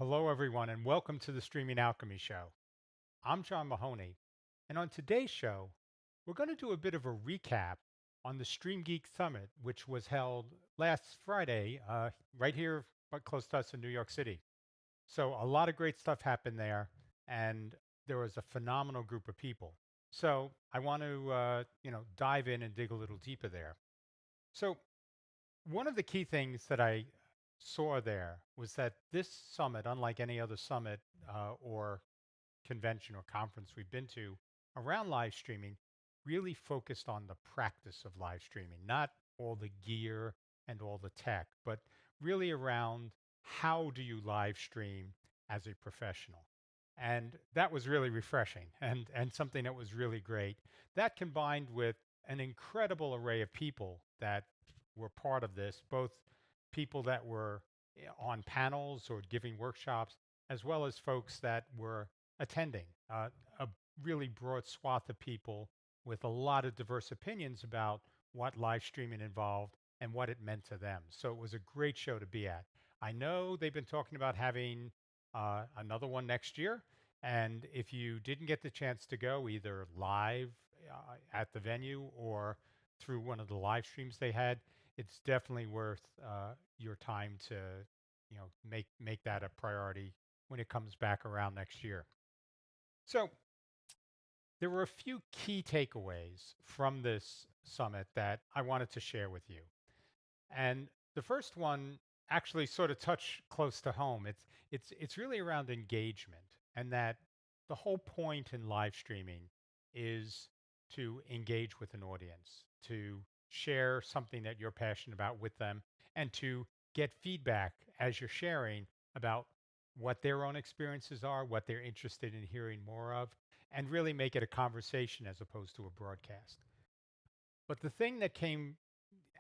Hello, everyone, and welcome to the Streaming Alchemy Show. I'm John Mahoney, and on today's show, we're going to do a bit of a recap on the StreamGeeks Summit, which was held last Friday, right here, but close to us in New York City. So, a lot of great stuff happened there, and there was a phenomenal group of people. So, I want to, dive in and dig a little deeper there. So, one of the key things that I saw there was that this summit, unlike any other summit or convention or conference we've been to around live streaming, really focused on the practice of live streaming, not all the gear and all the tech, but really around how do you live stream as a professional. And that was really refreshing and something that was really great. That combined with an incredible array of people that were part of this, both people that were on panels or giving workshops, as well as folks that were attending, a really broad swath of people with a lot of diverse opinions about what live streaming involved and what it meant to them. So it was a great show to be at. I know they've been talking about having another one next year. And if you didn't get the chance to go either live at the venue or through one of the live streams they had, it's definitely worth your time to, make that a priority when it comes back around next year. So there were a few key takeaways from this summit that I wanted to share with you. And the first one actually sort of touched close to home. It's really around engagement, and that the whole point in live streaming is to engage with an audience, to share something that you're passionate about with them, and to get feedback as you're sharing about what their own experiences are, what they're interested in hearing more of, and really make it a conversation as opposed to a broadcast. But the thing that came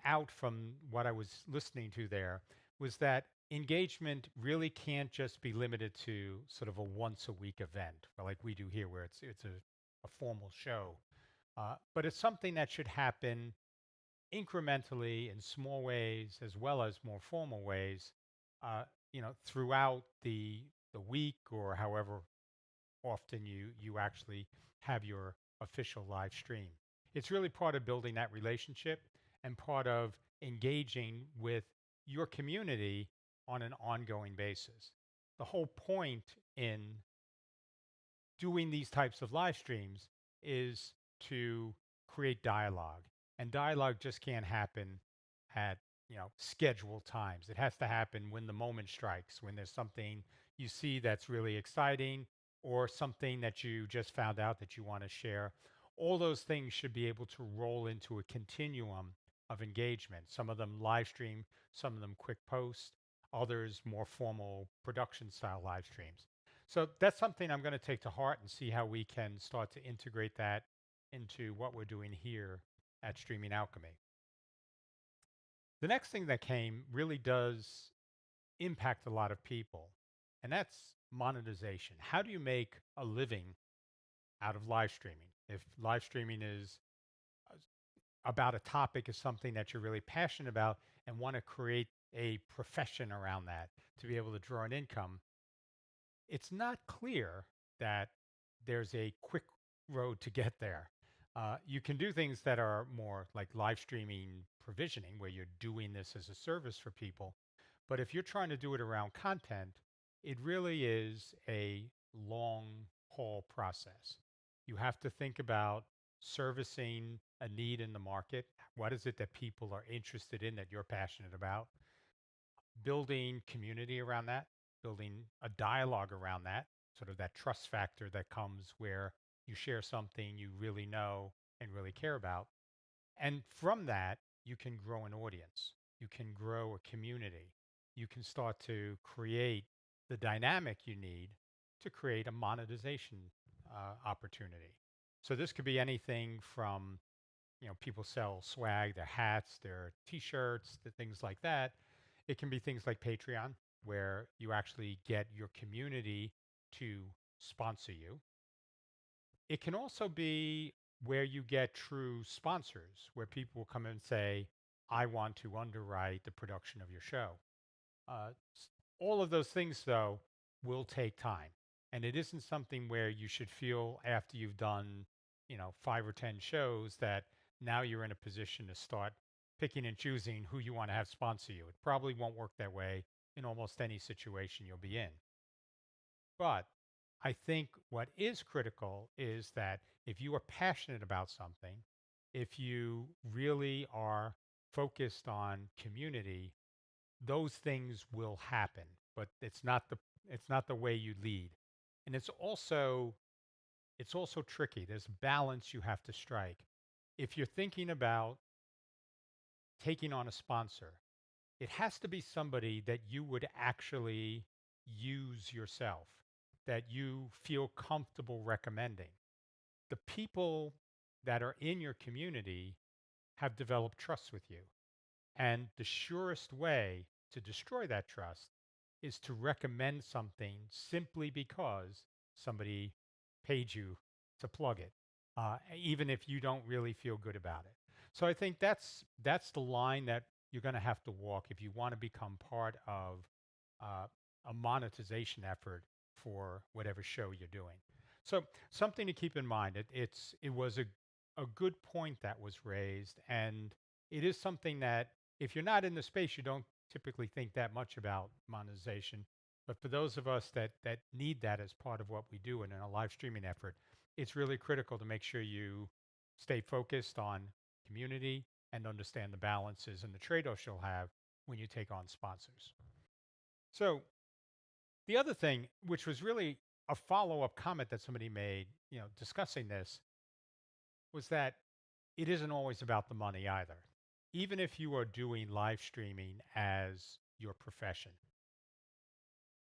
out from what I was listening to there was that engagement really can't just be limited to sort of a once a week event, like we do here, where it's a formal show. But it's something that should happen incrementally in small ways as well as more formal ways, throughout the week or however often you actually have your official live stream. It's really part of building that relationship and part of engaging with your community on an ongoing basis. The whole point in doing these types of live streams is to create dialogue. And dialogue just can't happen at, scheduled times. It has to happen when the moment strikes, when there's something you see that's really exciting or something that you just found out that you want to share. All those things should be able to roll into a continuum of engagement. Some of them live stream, some of them quick post, others more formal production style live streams. So that's something I'm going to take to heart and see how we can start to integrate that into what we're doing here at Streaming Alchemy. The next thing that came really does impact a lot of people, and that's monetization. How do you make a living out of live streaming? If live streaming is uh, about a topic, is something that you're really passionate about and want to create a profession around that to be able to draw an income, it's not clear that there's a quick road to get there. You can do things that are more like live streaming provisioning, where you're doing this as a service for people. But if you're trying to do it around content, it really is a long haul process. You have to think about servicing a need in the market. What is it that people are interested in that you're passionate about? Building community around that, building a dialogue around that, sort of that trust factor that comes where you share something you really know and really care about. And from that, you can grow an audience, you can grow a community, you can start to create the dynamic you need to create a monetization opportunity. So this could be anything from, people sell swag, their hats, their t-shirts, the things like that. It can be things like Patreon, where you actually get your community to sponsor you. It can also be where you get true sponsors, where people will come in and say, I want to underwrite the production of your show. All of those things, though, will take time. And it isn't something where you should feel after you've done, 5 or 10 shows that now you're in a position to start picking and choosing who you want to have sponsor you. It probably won't work that way in almost any situation you'll be in. But I think what is critical is that if you are passionate about something, if you really are focused on community, those things will happen, but it's not the way you lead. And it's also tricky. There's a balance you have to strike. If you're thinking about taking on a sponsor, it has to be somebody that you would actually use yourself, that you feel comfortable recommending. The people that are in your community have developed trust with you. And the surest way to destroy that trust is to recommend something simply because somebody paid you to plug it, even if you don't really feel good about it. So I think that's the line that you're going to have to walk if you want to become part of uh, a monetization effort for whatever show you're doing. So something to keep in mind. It was a good point that was raised, and it is something that if you're not in the space, you don't typically think that much about monetization. But for those of us that need that as part of what we do in a live streaming effort, it's really critical to make sure you stay focused on community and understand the balances and the trade-offs you'll have when you take on sponsors. So the other thing, which was really a follow-up comment that somebody made, discussing this, was that it isn't always about the money either. Even if you are doing live streaming as your profession,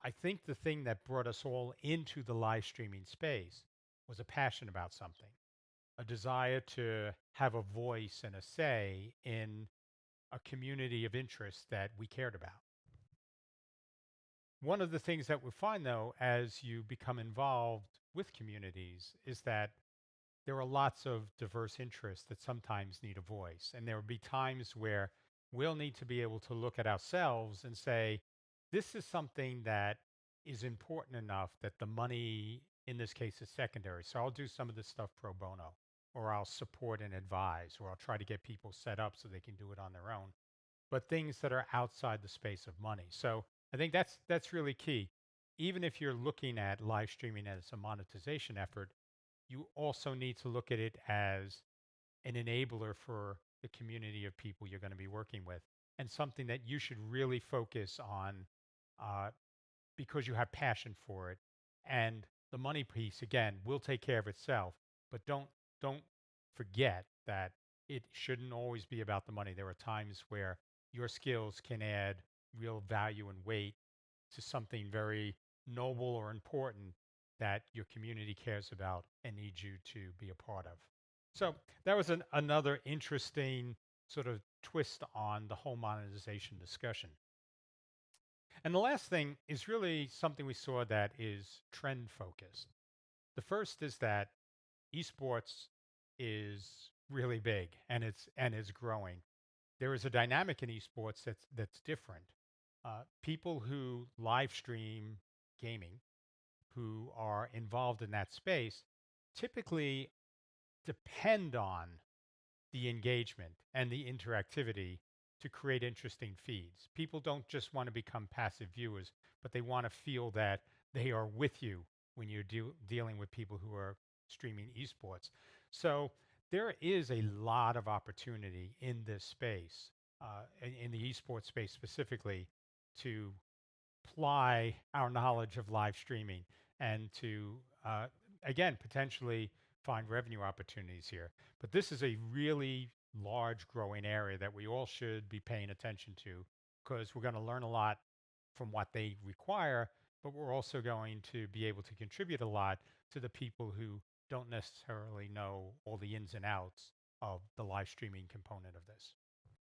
I think the thing that brought us all into the live streaming space was a passion about something, a desire to have a voice and a say in a community of interest that we cared about. One of the things that we find, though, as you become involved with communities is that there are lots of diverse interests that sometimes need a voice. And there will be times where we'll need to be able to look at ourselves and say, this is something that is important enough that the money, in this case, is secondary. So I'll do some of this stuff pro bono, or I'll support and advise, or I'll try to get people set up so they can do it on their own. But things that are outside the space of money. So I think that's really key. Even if you're looking at live streaming as a monetization effort, you also need to look at it as an enabler for the community of people you're going to be working with, and something that you should really focus on, uh, because you have passion for it. And the money piece, again, will take care of itself, but don't forget that it shouldn't always be about the money. There are times where your skills can add real value and weight to something very noble or important that your community cares about and needs you to be a part of. So that was another interesting sort of twist on the whole monetization discussion. And the last thing is really something we saw that is trend focused. The first is that esports is really big, and it's growing. There is a dynamic in esports that's different. People who live stream gaming, who are involved in that space, typically depend on the engagement and the interactivity to create interesting feeds. People don't just want to become passive viewers, but they want to feel that they are with you when you're dealing with people who are streaming esports. So there is a lot of opportunity in this space, in the esports space specifically, to apply our knowledge of live streaming and to, again, potentially find revenue opportunities here. But this is a really large growing area that we all should be paying attention to, because we're going to learn a lot from what they require, but we're also going to be able to contribute a lot to the people who don't necessarily know all the ins and outs of the live streaming component of this.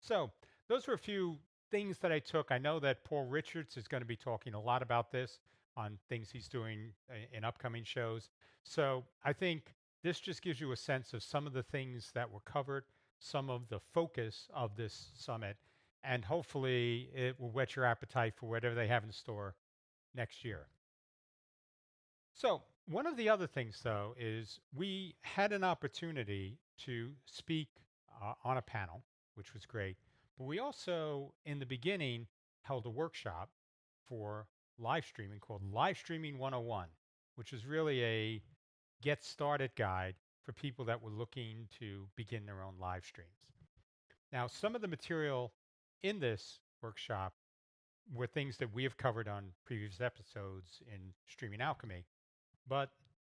So those were a few things that I took. I know that Paul Richards is going to be talking a lot about this on things he's doing in upcoming shows. So I think this just gives you a sense of some of the things that were covered, some of the focus of this summit, and hopefully it will whet your appetite for whatever they have in store next year. So, one of the other things, though, is we had an opportunity to speak on a panel, which was great. But we also, in the beginning, held a workshop for live streaming called Live Streaming 101, which is really a get started guide for people that were looking to begin their own live streams. Now, some of the material in this workshop were things that we have covered on previous episodes in Streaming Alchemy, but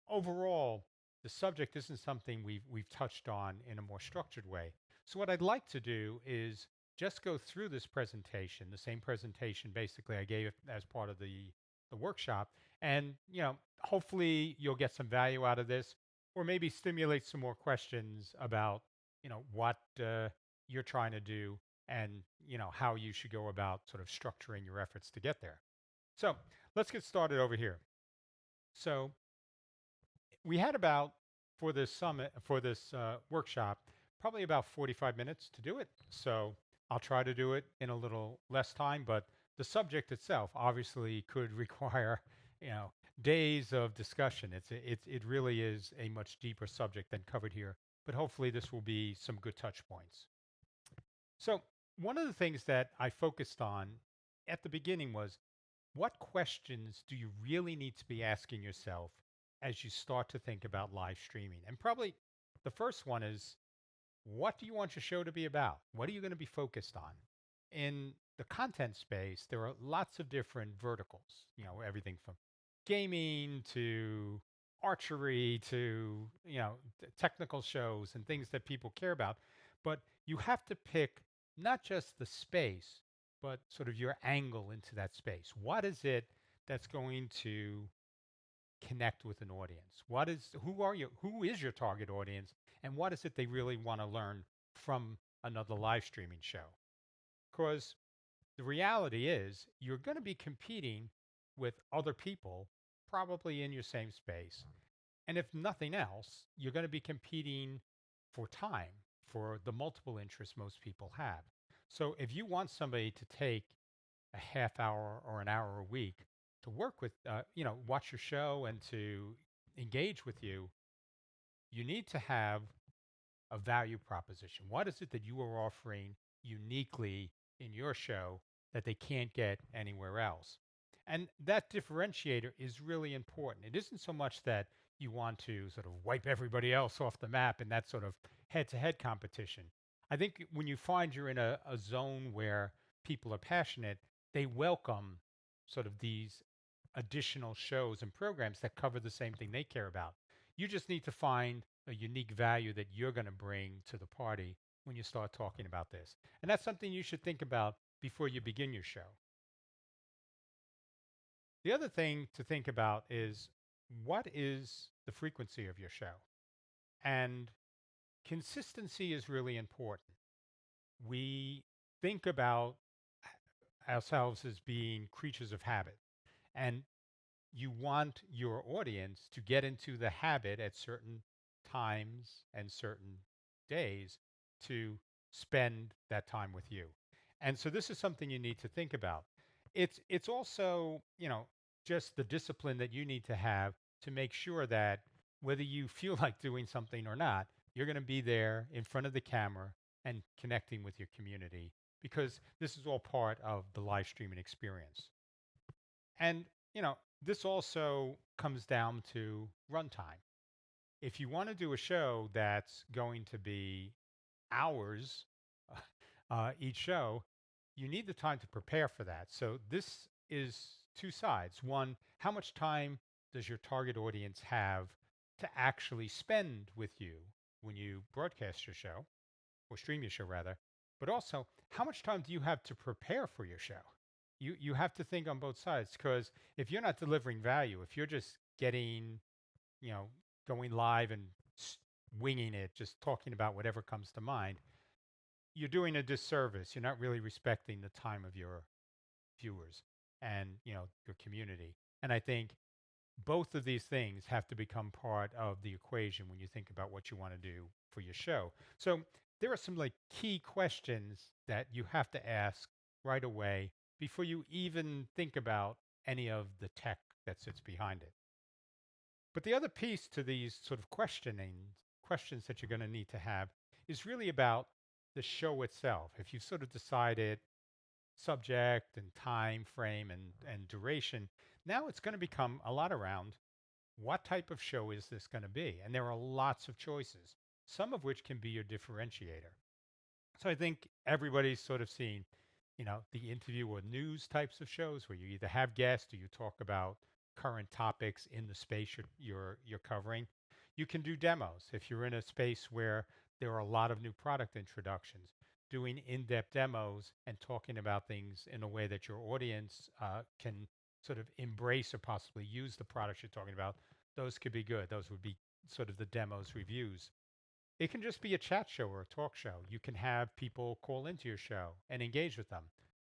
overall, the subject isn't something we've touched on in a more structured way. So what I'd like to do is just go through this presentation, the same presentation basically I gave as part of the workshop, and hopefully you'll get some value out of this, or maybe stimulate some more questions about what you're trying to do, and how you should go about sort of structuring your efforts to get there. So let's get started over here. So we had about for this summit for this workshop probably about 45 minutes to do it. So I'll try to do it in a little less time, but the subject itself obviously could require you know days of discussion. It really is a much deeper subject than covered here, but hopefully this will be some good touch points. So one of the things that I focused on at the beginning was, what questions do you really need to be asking yourself as you start to think about live streaming? And probably the first one is, what do you want your show to be about? What are you going to be focused on? In the content space, there are lots of different verticals, everything from gaming to archery to, technical shows and things that people care about. But you have to pick not just the space, but sort of your angle into that space. What is it that's going to connect with an audience? Who is your target audience? And what is it they really want to learn from another live streaming show? Because the reality is you're going to be competing with other people probably in your same space. And if nothing else, you're going to be competing for time, for the multiple interests most people have. So if you want somebody to take a half hour or an hour a week to work with, watch your show and to engage with you, you need to have a value proposition. What is it that you are offering uniquely in your show that they can't get anywhere else? And that differentiator is really important. It isn't so much that you want to sort of wipe everybody else off the map in that sort of head to head competition. I think when you find you're in a zone where people are passionate, they welcome sort of these additional shows and programs that cover the same thing they care about. You just need to find a unique value that you're going to bring to the party when you start talking about this. And that's something you should think about before you begin your show. The other thing to think about is, what is the frequency of your show? And consistency is really important. We think about ourselves as being creatures of habit. And you want your audience to get into the habit at certain times and certain days to spend that time with you. And so this is something you need to think about. It's also, just the discipline that you need to have to make sure that whether you feel like doing something or not, you're going to be there in front of the camera and connecting with your community, because this is all part of the live streaming experience. And, this also comes down to runtime. If you want to do a show that's going to be hours each show, you need the time to prepare for that. So this is two sides. One, how much time does your target audience have to actually spend with you when you broadcast your show, or stream your show rather? But also, how much time do you have to prepare for your show? You have to think on both sides, because if you're not delivering value, if you're just getting, you know, going live and winging it, just talking about whatever comes to mind, you're doing a disservice. You're not really respecting the time of your viewers and, your community. And I think both of these things have to become part of the equation when you think about what you want to do for your show. So there are some like key questions that you have to ask right away before you even think about any of the tech that sits behind it. But the other piece to these sort of questions that you're going to need to have is really about the show itself. If you've sort of decided subject and time frame and duration, now it's going to become a lot around what type of show is this going to be? And there are lots of choices, some of which can be your differentiator. So I think everybody's sort of seen, the interview or news types of shows where you either have guests or you talk about current topics in the space you're covering. You can do demos if you're in a space where there are a lot of new product introductions. Doing in-depth demos and talking about things in a way that your audience can sort of embrace or possibly use the products you're talking about. Those could be good. Those would be sort of the demos reviews. It can just be a chat show or a talk show. You can have people call into your show and engage with them,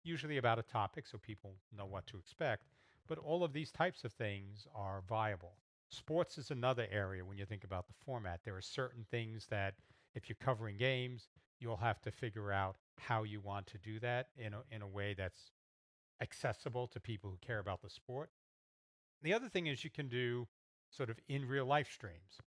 usually about a topic so people know what to expect. But all of these types of things are viable. Sports is another area when you think about the format. There are certain things that, if you're covering games, you'll have to figure out how you want to do that in a way that's accessible to people who care about the sport. The other thing is you can do sort of in real life streams.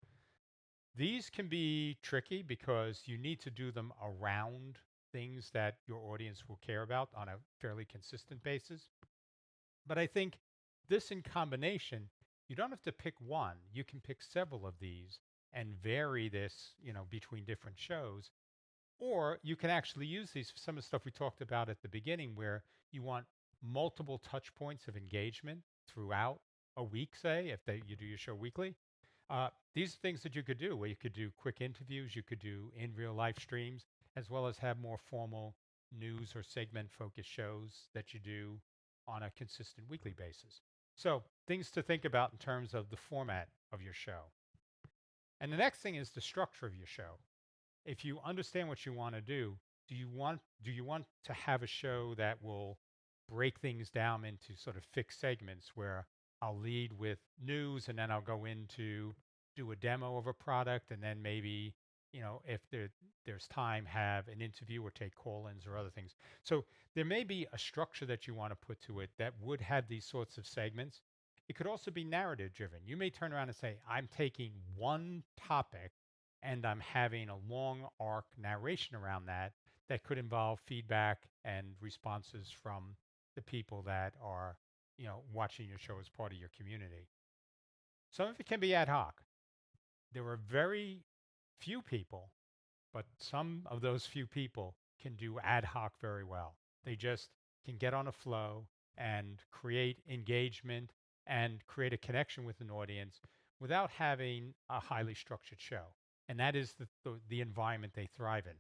These can be tricky because you need to do them around things that your audience will care about on a fairly consistent basis. But I think this in combination, you don't have to pick one. You can pick several of these and vary this, between different shows. Or you can actually use these for some of the stuff we talked about at the beginning where you want multiple touch points of engagement throughout a week, say, if you do your show weekly. These are things that you could do where you could do quick interviews, you could do in real life streams, as well as have more formal news or segment focused shows that you do on a consistent weekly basis. So, things to think about in terms of the format of your show. And the next thing is the structure of your show. If you understand what you want to do, do you want to have a show that will break things down into sort of fixed segments where I'll lead with news and then I'll go into do a demo of a product and then maybe, if there's time, have an interview or take call-ins or other things. So there may be a structure that you want to put to it that would have these sorts of segments. It could also be narrative driven. You may turn around and say, I'm taking one topic and I'm having a long arc narration around that could involve feedback and responses from the people that are, watching your show as part of your community. Some of it can be ad hoc. There are very few people, but some of those few people can do ad hoc very well. They just can get on a flow and create engagement and create a connection with an audience without having a highly structured show. And that is the environment they thrive in.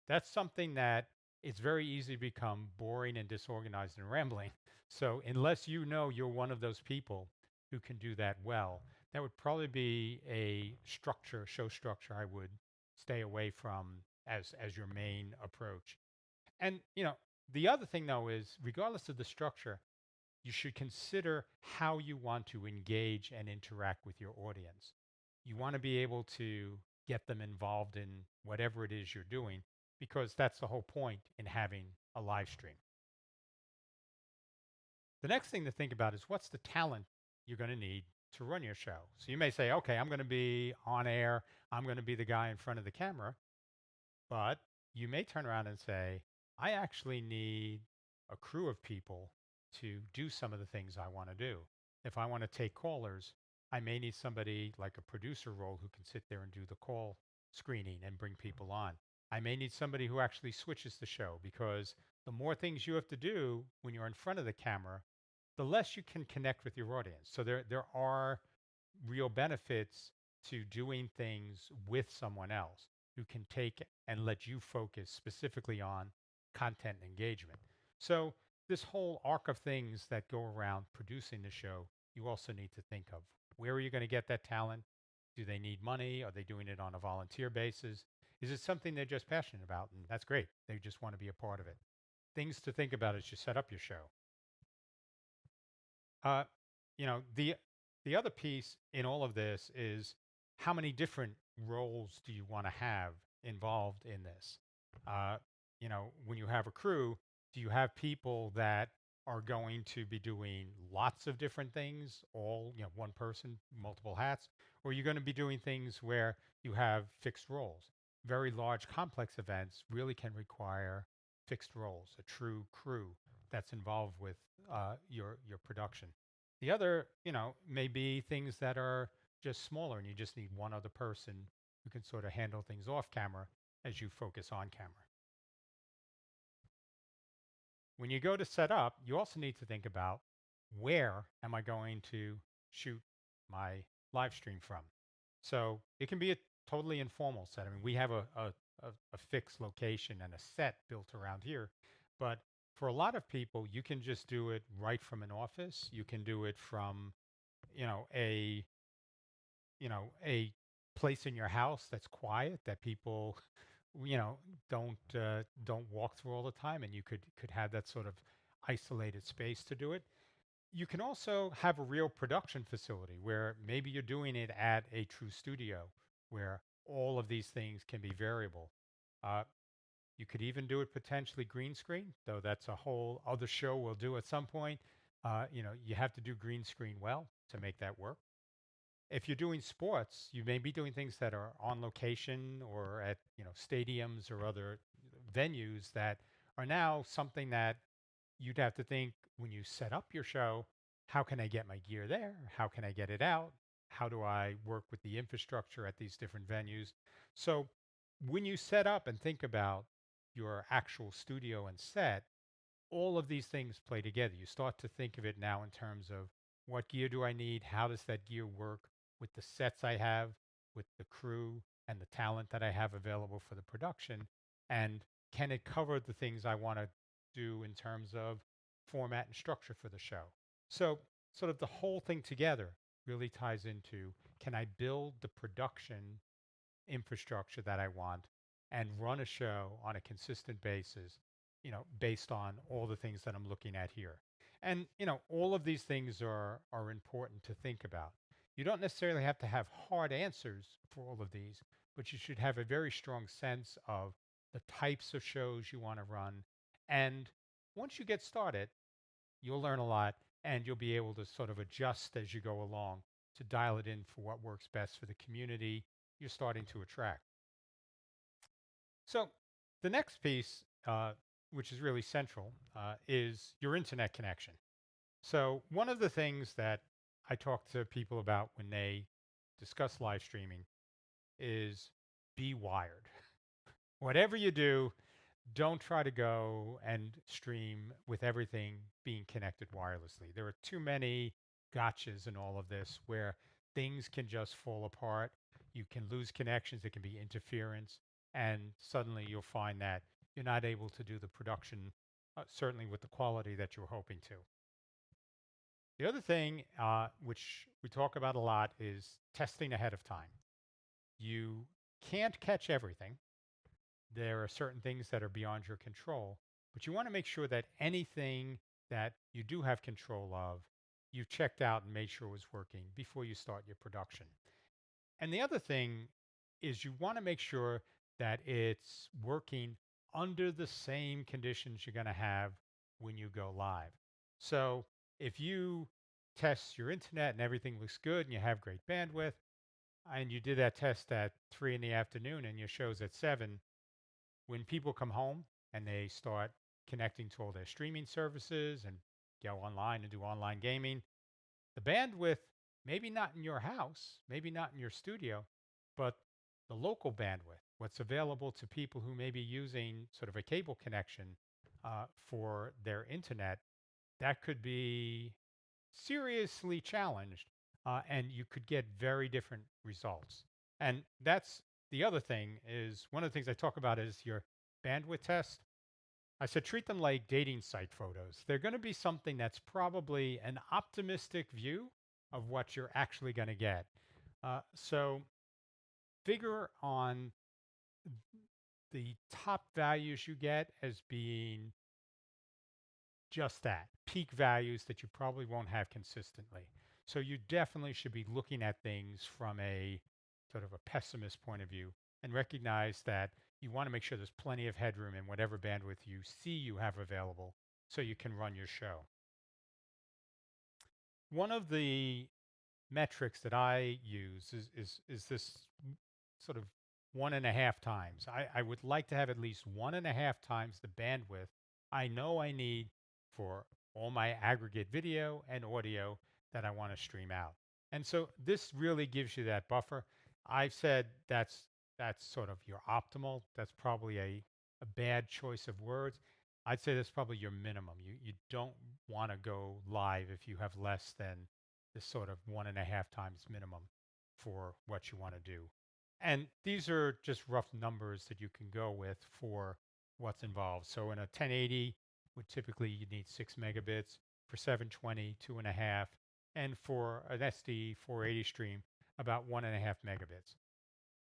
That's something that it's very easy to become boring and disorganized and rambling. So unless you're one of those people who can do that well, that would probably be a show structure I would stay away from as your main approach. And the other thing though is regardless of the structure, you should consider how you want to engage and interact with your audience. You want to be able to get them involved in whatever it is you're doing because that's the whole point in having a live stream. The next thing to think about is what's the talent you're going to need to run your show. So you may say, okay, I'm going to be on air, I'm going to be the guy in front of the camera. But you may turn around and say, I actually need a crew of people to do some of the things I want to do. If I want to take callers, I may need somebody like a producer role who can sit there and do the call screening and bring people on. I may need somebody who actually switches the show because the more things you have to do when you're in front of the camera, the less you can connect with your audience. So there are real benefits to doing things with someone else who can take and let you focus specifically on content engagement. So this whole arc of things that go around producing the show, you also need to think of where are you going to get that talent? Do they need money? Are they doing it on a volunteer basis? Is it something they're just passionate about? And that's great. They just want to be a part of it. Things to think about as you set up your show. Uh, the other piece in all of this is how many different roles do you want to have involved in this? When you have a crew, do you have people that are going to be doing lots of different things, all, one person, multiple hats, or you're going to be doing things where you have fixed roles. Very large, complex events really can require fixed roles, a true crew that's involved with your production. The other, may be things that are just smaller, and you just need one other person who can sort of handle things off camera as you focus on camera. When you go to set up, you also need to think about, where am I going to shoot my live stream from? So it can be a totally informal set. I mean, we have a fixed location and a set built around here, but for a lot of people, you can just do it right from an office. You can do it from, you know, a a place in your house that's quiet, that people you know don't walk through all the time, and you could have that sort of isolated space to do it. You can also have a real production facility where maybe you're doing it at a true studio, where all of these things can be variable. uh, you could even do it potentially green screen, though that's a whole other show we'll do at some point. You have to do green screen well to make that work. If you're doing sports, you may be doing things that are on location or at, stadiums or other venues that are now something that you'd have to think, when you set up your show, how can I get my gear there? How can I get it out? How do I work with the infrastructure at these different venues? So when you set up and think about your actual studio and set, all of these things play together. You start to think of it now in terms of, what gear do I need? How does that gear work with the sets I have, with the crew and the talent that I have available for the production? And can it cover the things I want to do in terms of format and structure for the show? So, sort of the whole thing together really ties into, can I build the production infrastructure that I want and run a show on a consistent basis, based on all the things that I'm looking at here. And, all of these things are important to think about. You don't necessarily have to have hard answers for all of these, but you should have a very strong sense of the types of shows you want to run. And once you get started, you'll learn a lot, and you'll be able to sort of adjust as you go along to dial it in for what works best for the community you're starting to attract. So the next piece, which is really central, is your internet connection. So one of the things that I talk to people about when they discuss live streaming is, be wired. Whatever you do, don't try to go and stream with everything being connected wirelessly. There are too many gotchas in all of this where things can just fall apart. You can lose connections, there can be interference, and suddenly you'll find that you're not able to do the production, certainly with the quality that you're hoping to. The other thing, which we talk about a lot, is testing ahead of time. You can't catch everything. There are certain things that are beyond your control, but you want to make sure that anything that you do have control of, you've checked out and made sure it was working before you start your production. And the other thing is, you want to make sure that it's working under the same conditions you're going to have when you go live. So if you test your internet and everything looks good and you have great bandwidth, and you did that test at 3 in the afternoon and your show's at 7, when people come home and they start connecting to all their streaming services and go online and do online gaming, the bandwidth, maybe not in your house, maybe not in your studio, but the local bandwidth, what's available to people who may be using sort of a cable connection for their internet, that could be seriously challenged, and you could get very different results. And that's the other thing, is one of the things I talk about is your bandwidth test. I said, treat them like dating site photos. They're going to be something that's probably an optimistic view of what you're actually going to get. So figure on the top values you get as being just that, peak values that you probably won't have consistently. So you definitely should be looking at things from a sort of a pessimist point of view, and recognize that you want to make sure there's plenty of headroom in whatever bandwidth you see you have available so you can run your show. One of the metrics that I use is this sort of 1.5 times. I would like to have at least 1.5 times the bandwidth I know I need for all my aggregate video and audio that I want to stream out. And so this really gives you that buffer. I've said that's sort of your optimal. That's probably a bad choice of words. I'd say that's probably your minimum. You don't want to go live if you have less than this sort of 1.5 times minimum for what you want to do. And these are just rough numbers that you can go with for what's involved. So in a 1080 would typically you need 6 megabits, for 720, 2.5, and for an SD 480 stream, about 1.5 megabits.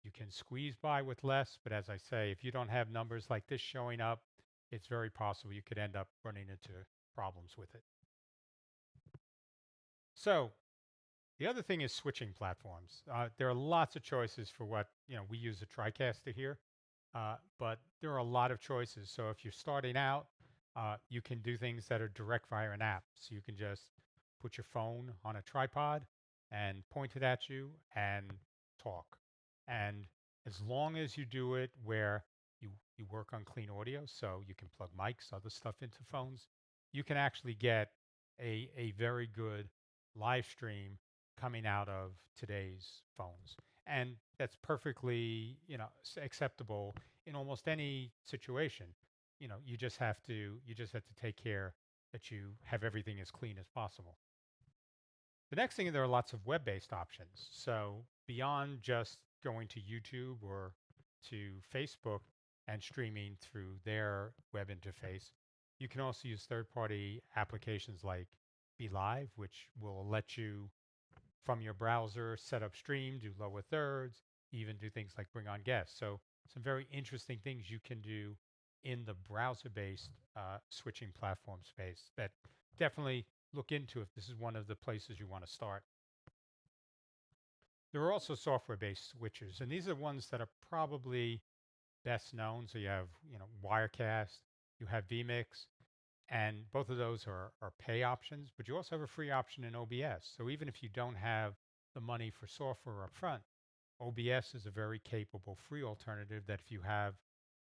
You can squeeze by with less, but as I say, if you don't have numbers like this showing up, it's very possible you could end up running into problems with it. So the other thing is switching platforms. There are lots of choices for what, we use a TriCaster here, but there are a lot of choices. So if you're starting out, you can do things that are direct via an app. So you can just put your phone on a tripod and point it at you and talk. And as long as you do it where you work on clean audio, so you can plug mics, other stuff into phones, you can actually get a very good live stream coming out of today's phones. And that's perfectly, acceptable in almost any situation. You just have to take care that you have everything as clean as possible. The next thing, there are lots of web-based options. So beyond just going to YouTube or to Facebook and streaming through their web interface, you can also use third-party applications like Be Live, which will let you from your browser, set up stream, do lower thirds, even do things like bring on guests. So some very interesting things you can do in the browser-based switching platform space that definitely look into if this is one of the places you want to start. There are also software-based switchers, and these are ones that are probably best known. So you have, Wirecast, you have vMix, and both of those are pay options, but you also have a free option in OBS. So even if you don't have the money for software up front, OBS is a very capable free alternative that if you have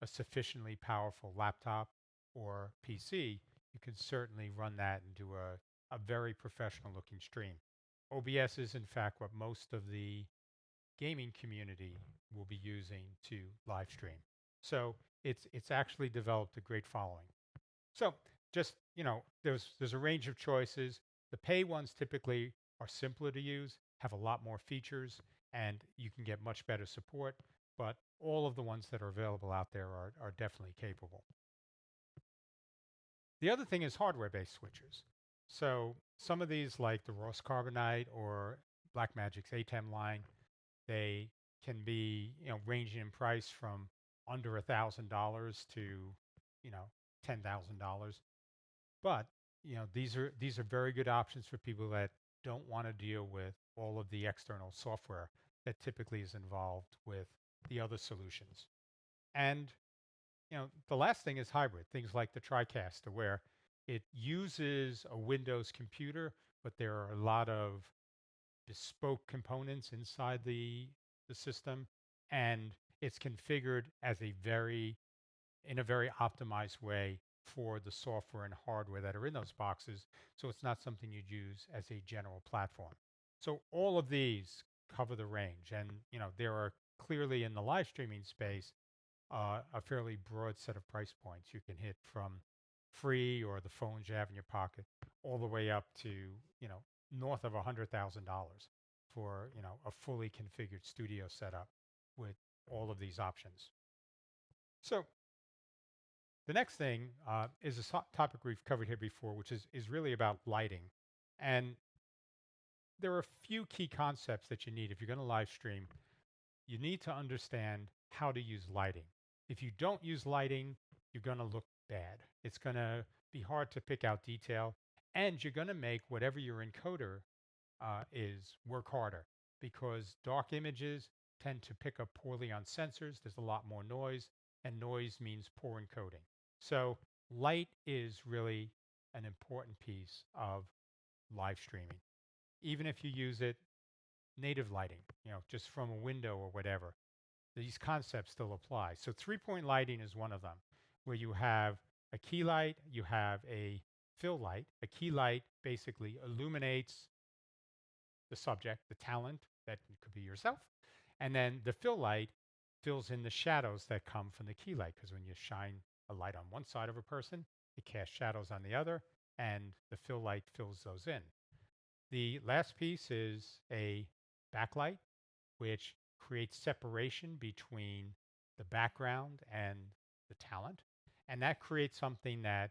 a sufficiently powerful laptop or PC, you can certainly run that and do a very professional looking stream. OBS is in fact what most of the gaming community will be using to live stream. So it's actually developed a great following. So just, there's a range of choices. The pay ones typically are simpler to use, have a lot more features, and you can get much better support. But all of the ones that are available out there are definitely capable. The other thing is hardware-based switchers. So some of these, like the Ross Carbonite or Blackmagic's ATEM line, they can be, ranging in price from under $1,000 to, $10,000. But these are very good options for people that don't want to deal with all of the external software that typically is involved with the other solutions. And the last thing is hybrid, things like the TriCaster, where it uses a Windows computer, but there are a lot of bespoke components inside the system, and it's configured as in a very optimized way for the software and hardware that are in those boxes. So it's not something you'd use as a general platform. So all of these cover the range, and there are clearly in the live streaming space a fairly broad set of price points you can hit from free or the phones you have in your pocket all the way up to north of $100,000 for a fully configured studio setup with all of these options. So the next thing is a topic we've covered here before, which is really about lighting. And there are a few key concepts that you need if you're going to live stream. You need to understand how to use lighting. If you don't use lighting, you're going to look bad. It's going to be hard to pick out detail, and you're going to make whatever your encoder is work harder because dark images tend to pick up poorly on sensors. There's a lot more noise, and noise means poor encoding. So light is really an important piece of live streaming. even if you use it native lighting, just from a window or whatever. These concepts still apply. So three-point lighting is one of them, where you have a key light, you have a fill light. A key light basically illuminates the subject, the talent that could be yourself. And then the fill light fills in the shadows that come from the key light, because when you shine a light on one side of a person, it casts shadows on the other, and the fill light fills those in. The last piece is a backlight, which creates separation between the background and the talent. And that creates something that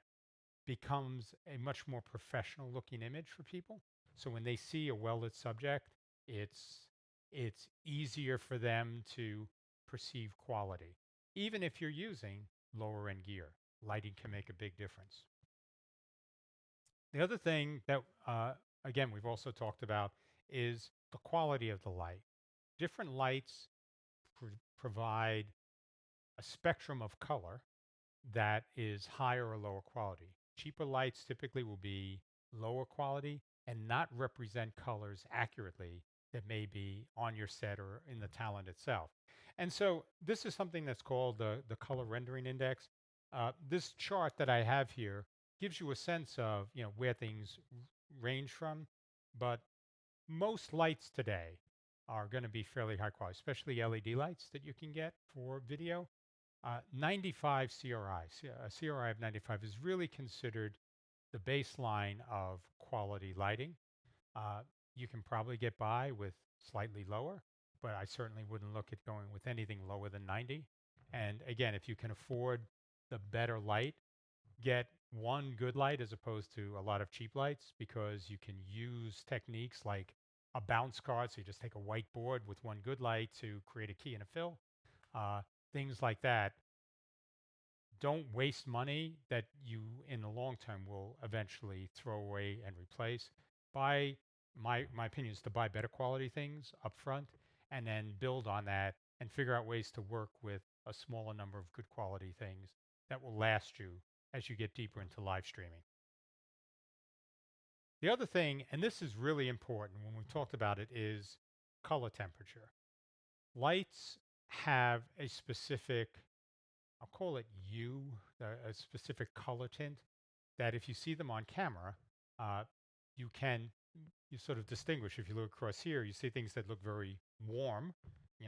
becomes a much more professional looking image for people. So when they see a well-lit subject, it's it's easier for them to perceive quality. Even if you're using lower end gear, lighting can make a big difference. The other thing that again we've also talked about is the quality of the light. Different lights provide a spectrum of color that is higher or lower quality. Cheaper lights typically will be lower quality and not represent colors accurately that may be on your set or in the talent itself. And so this is something that's called the color rendering index. This chart that I have here gives you a sense of where things range from, but most lights today are going to be fairly high quality, especially LED lights that you can get for video. 95 CRI, a CRI of 95 is really considered the baseline of quality lighting. Uh, you can probably get by with slightly lower, but I certainly wouldn't look at going with anything lower than 90. And again, if you can afford the better light, get one good light as opposed to a lot of cheap lights, because you can use techniques like a bounce card. So you just take a whiteboard with one good light to create a key and a fill, uh, things like that. Don't waste money that you in the long term will eventually throw away and replace. Buy my opinion is to buy better quality things up front and then build on that and figure out ways to work with a smaller number of good quality things that will last you as you get deeper into live streaming. The other thing, and this is really important when we talked about it, is color temperature. Lights have a specific, I'll call it U, a specific color tint that if you see them on camera, uh, you can you sort of distinguish. If you look across here, you see things that look very warm,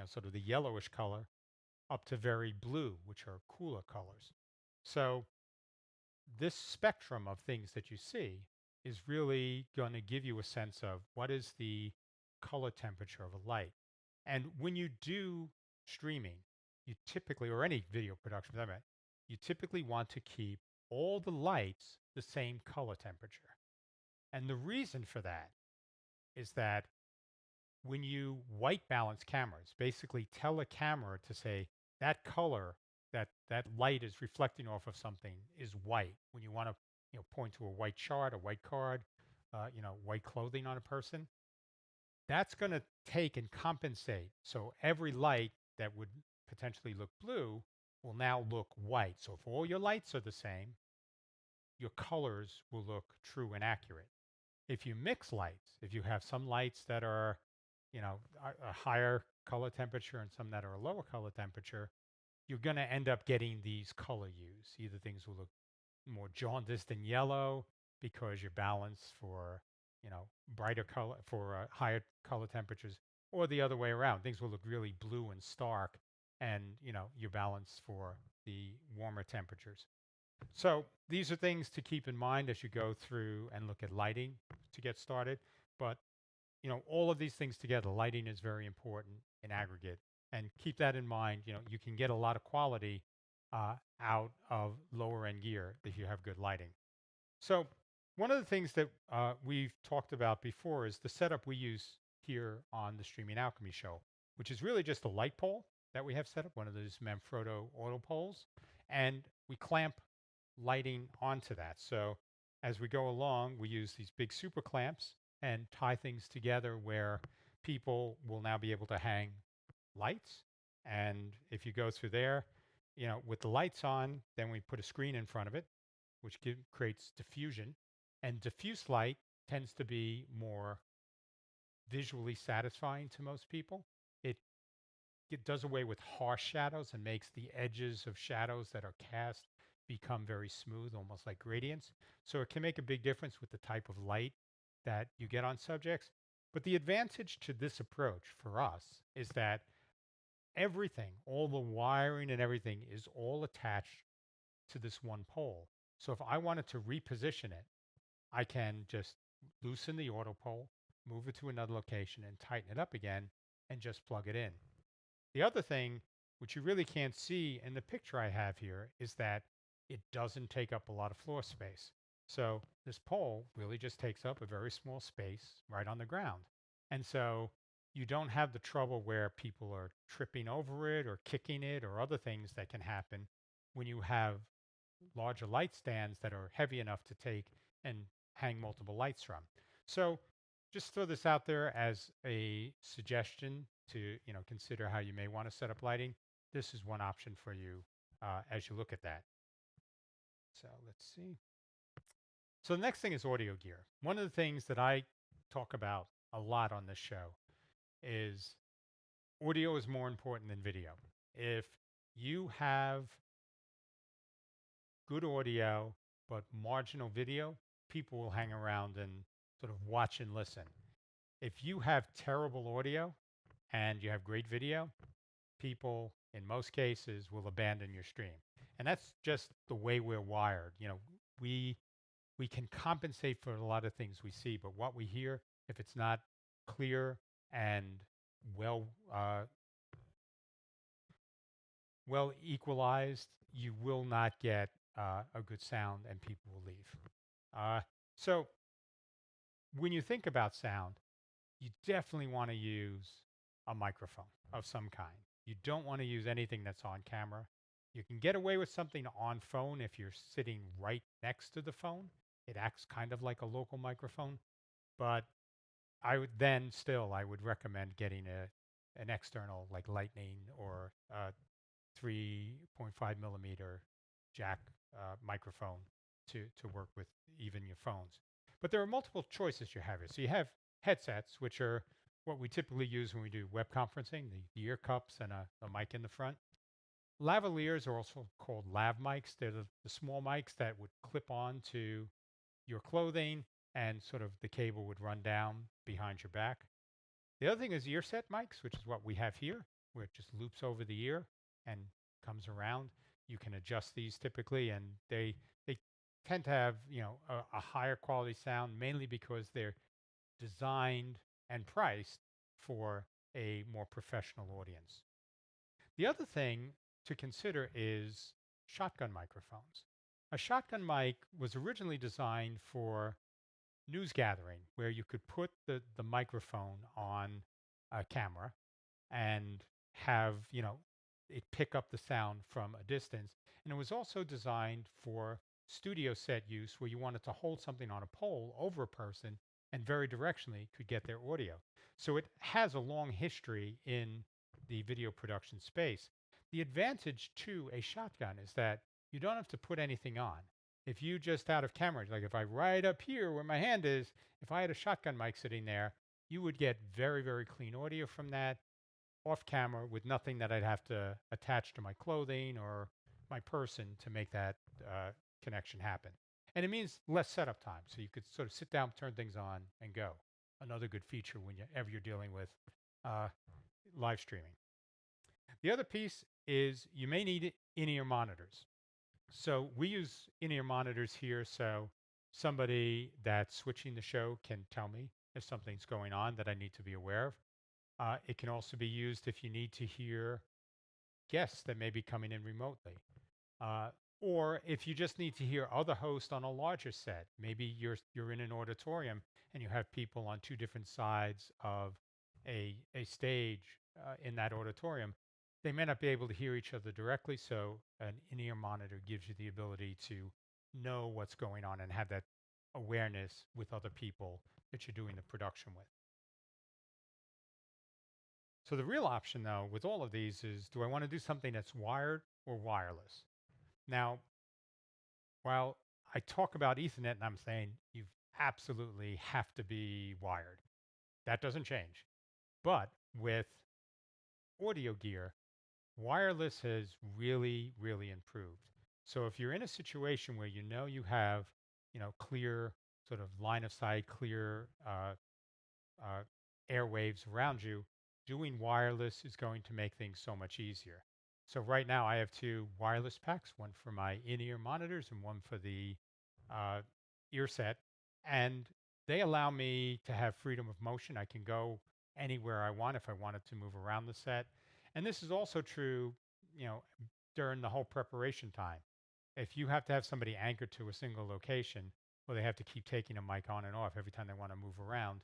sort of the yellowish color, up to very blue, which are cooler colors. So this spectrum of things that you see is really going to give you a sense of what is the color temperature of a light. And when you do streaming, you typically, or any video production, for that matter, you typically want to keep all the lights the same color temperature. And the reason for that is that when you white balance cameras, basically tell a camera to say that color that light is reflecting off of something is white. When you want to point to a white chart, a white card, white clothing on a person, that's going to take and compensate. So every light that would potentially look blue will now look white. So if all your lights are the same, your colors will look true and accurate. If you mix lights, if you have some lights that are, a higher color temperature and some that are a lower color temperature, you're going to end up getting these color hues. Either things will look more jaundiced and yellow because you're balanced for, brighter color for higher color temperatures, or the other way around. Things will look really blue and stark, and you're balanced for the warmer temperatures. So these are things to keep in mind as you go through and look at lighting to get started. But all of these things together, lighting is very important in aggregate, and keep that in mind. You can get a lot of quality out of lower end gear if you have good lighting. So one of the things that we've talked about before is the setup we use here on the Streaming Alchemy show, which is really just a light pole that we have set up, one of those Manfrotto auto poles, and we clamp lighting onto that. So as we go along, we use these big super clamps and tie things together where people will now be able to hang lights. And if you go through there, with the lights on, then we put a screen in front of it, which creates diffusion. And diffuse light tends to be more visually satisfying to most people. It it does away with harsh shadows and makes the edges of shadows that are cast become very smooth, almost like gradients. So it can make a big difference with the type of light that you get on subjects. But the advantage to this approach for us is that everything, all the wiring and everything is all attached to this one pole. So if I wanted to reposition it, I can just loosen the auto pole, move it to another location and tighten it up again and just plug it in. The other thing, which you really can't see in the picture I have here, is that it doesn't take up a lot of floor space. So this pole really just takes up a very small space right on the ground. And so you don't have the trouble where people are tripping over it or kicking it or other things that can happen when you have larger light stands that are heavy enough to take and hang multiple lights from. So just throw this out there as a suggestion to consider how you may want to set up lighting. This is one option for you as you look at that. So let's see. So the next thing is audio gear. One of the things that I talk about a lot on this show is audio is more important than video. If you have good audio, but marginal video, people will hang around and sort of watch and listen. If you have terrible audio and you have great video, people in most cases will abandon your stream. And that's just the way we're wired. We we can compensate for a lot of things we see, but what we hear, if it's not clear and well well equalized, you will not get a good sound and people will leave. So when you think about sound, you definitely want to use a microphone of some kind. You don't want to use anything that's on camera. You can get away with something on phone if you're sitting right next to the phone. It acts kind of like a local microphone, but I would recommend getting an external like lightning or 3.5 millimeter jack microphone to work with even your phones. But there are multiple choices you have here. So you have headsets, which are what we typically use when we do web conferencing, the ear cups and a mic in the front. Lavaliers are also called lav mics. They're the small mics that would clip on to your clothing and sort of the cable would run down behind your back. The other thing is ear set mics, which is what we have here, where it just loops over the ear and comes around. You can adjust these typically, and they tend to have a higher quality sound, mainly because they're designed and priced for a more professional audience. The other thing to consider is shotgun microphones. A shotgun mic was originally designed for news gathering, where you could put the microphone on a camera and have it pick up the sound from a distance. And it was also designed for studio set use, where you wanted to hold something on a pole over a person and very directionally could get their audio. So it has a long history in the video production space. The advantage to a shotgun is that you don't have to put anything on. If you just out of camera, like if I right up here where my hand is, if I had a shotgun mic sitting there, you would get very, very clean audio from that off camera with nothing that I'd have to attach to my clothing or my person to make that connection happen. And it means less setup time. So you could sort of sit down, turn things on, and go. Another good feature whenever you're dealing with uh, live streaming. The other piece is you may need in-ear monitors. So we use in-ear monitors here, so somebody that's switching the show can tell me if something's going on that I need to be aware of. It can also be used if you need to hear guests that may be coming in remotely. Uh, or if you just need to hear other hosts on a larger set, maybe you're in an auditorium and you have people on two different sides of a stage in that auditorium. They may not be able to hear each other directly, so an in-ear monitor gives you the ability to know what's going on and have that awareness with other people that you're doing the production with. So the real option, though, with all of these is, do I want to do something that's wired or wireless? Now, while I talk about Ethernet and I'm saying you absolutely have to be wired, That doesn't change. But with audio gear, wireless has really, really improved. So if you're in a situation where you have, clear sort of line of sight, clear uh, airwaves around you, doing wireless is going to make things so much easier. So right now I have two wireless packs, one for my in-ear monitors and one for the uh, ear set, and they allow me to have freedom of motion. I can go anywhere I want if I wanted to move around the set. And this is also true, you know, during the whole preparation time. If you have to have somebody anchored to a single location, or they have to keep taking a mic on and off every time they want to move around,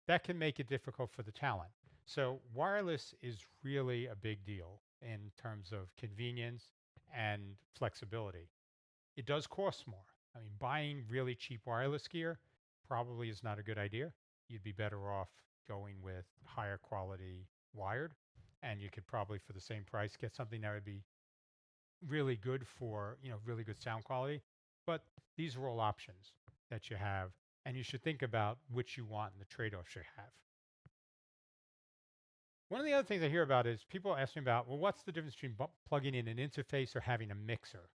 that can make it difficult for the talent. So wireless is really a big deal in terms of convenience and flexibility. It does cost more. I mean, buying really cheap wireless gear probably is not a good idea. You'd be better off going with higher quality wired, and you could probably for the same price get something that would be really good for, really good sound quality. But these are all options that you have, and you should think about which you want and the trade-offs you have. One of the other things I hear about is people ask me about, well, what's the difference between plugging in an interface or having a mixer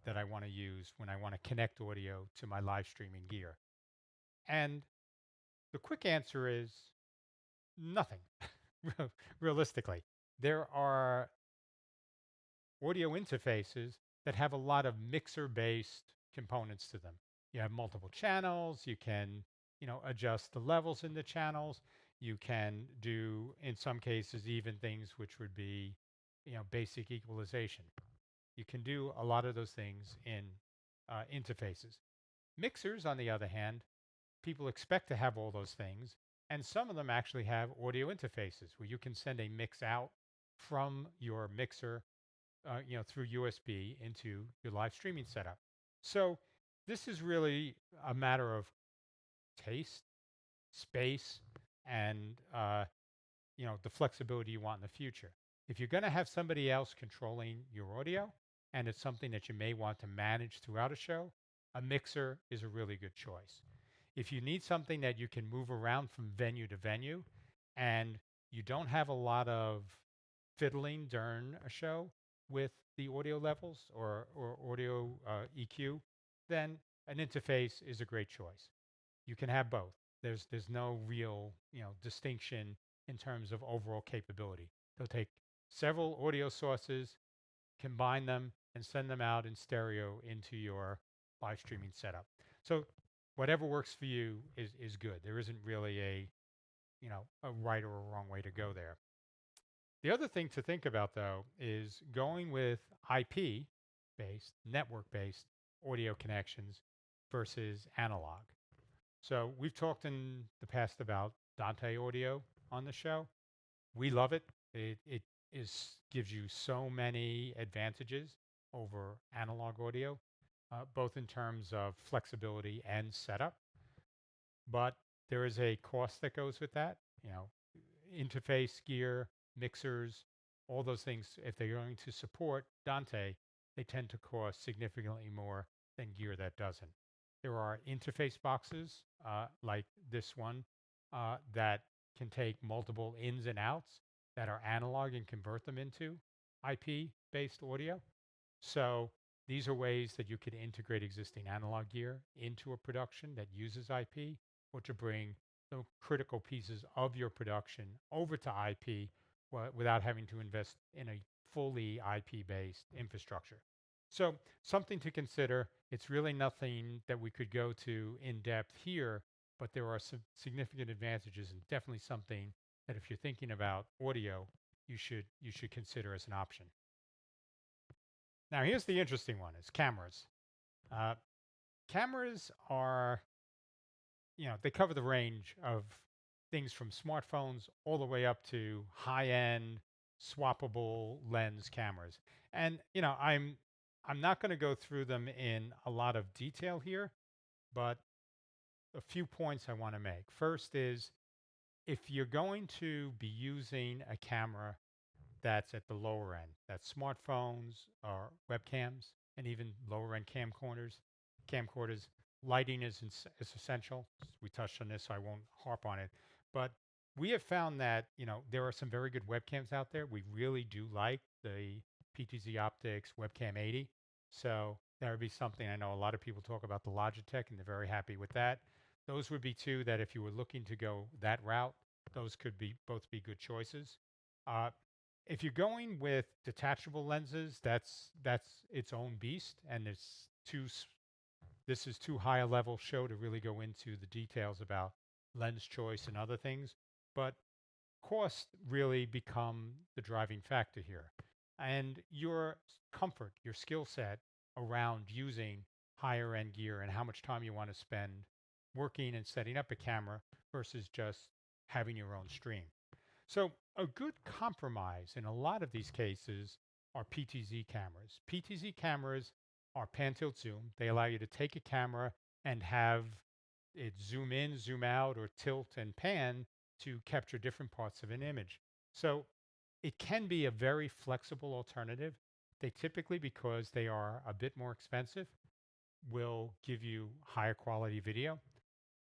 that I want to use when I want to connect audio to my live streaming gear? And the quick answer is nothing, realistically. There are audio interfaces that have a lot of mixer based components to them. You have multiple channels, you can, adjust the levels in the channels. You can do, in some cases, even things which would be, basic equalization. You can do a lot of those things in interfaces. Mixers, on the other hand, people expect to have all those things, and some of them actually have audio interfaces where you can send a mix out from your mixer through USB into your live streaming setup. So this is really a matter of taste, space, and the flexibility you want in the future. If you're going to have somebody else controlling your audio, and it's something that you may want to manage throughout a show, a mixer is a really good choice. If you need something that you can move around from venue to venue, and you don't have a lot of fiddling during a show with the audio levels or audio EQ, then an interface is a great choice. You can have both. There's no real distinction in terms of overall capability. They'll take several audio sources, combine them, and send them out in stereo into your live streaming setup. So whatever works for you is good. There isn't really a right or a wrong way to go there. The other thing to think about, though, is going with IP based, network based audio connections versus analog. So we've talked in the past about Dante audio on the show. We love it. It gives you so many advantages over analog audio, both in terms of flexibility and setup. But there is a cost that goes with that. Interface gear, mixers, all those things. If they're going to support Dante, they tend to cost significantly more than gear that doesn't. There are interface boxes like this one that can take multiple ins and outs that are analog and convert them into IP based audio. So these are ways that you could integrate existing analog gear into a production that uses IP, or to bring the critical pieces of your production over to IP without having to invest in a fully IP based infrastructure. So something to consider. It's really nothing that we could go to in depth here, but there are some significant advantages, and definitely something that if you're thinking about audio, you should consider as an option. Now, here's the interesting one: is cameras. Uh, Cameras are, they cover the range of things from smartphones all the way up to high-end swappable lens cameras. And I'm not going to go through them in a lot of detail here, but a few points I want to make. First is, if you're going to be using a camera that's at the lower end, that's smartphones or webcams, and even lower end camcorders. Lighting is essential. We touched on this, so I won't harp on it. But we have found that, there are some very good webcams out there. We really do like the PTZ Optics Webcam 80. So that would be something. I know a lot of people talk about the Logitech and they're very happy with that. Those would be two that if you were looking to go that route, those could be both be good choices. Uh, if you're going with detachable lenses, that's its own beast, and this is too high a level show to really go into the details about lens choice and other things, but cost really become the driving factor here. And your comfort, your skill set around using higher end gear and how much time you want to spend working and setting up a camera versus just having your own stream. So a good compromise in a lot of these cases are PTZ cameras. PTZ cameras are pan tilt zoom. They allow you to take a camera and have it zoom in, zoom out, or tilt and pan to capture different parts of an image. So it can be a very flexible alternative. They typically, because they are a bit more expensive, will give you higher quality video.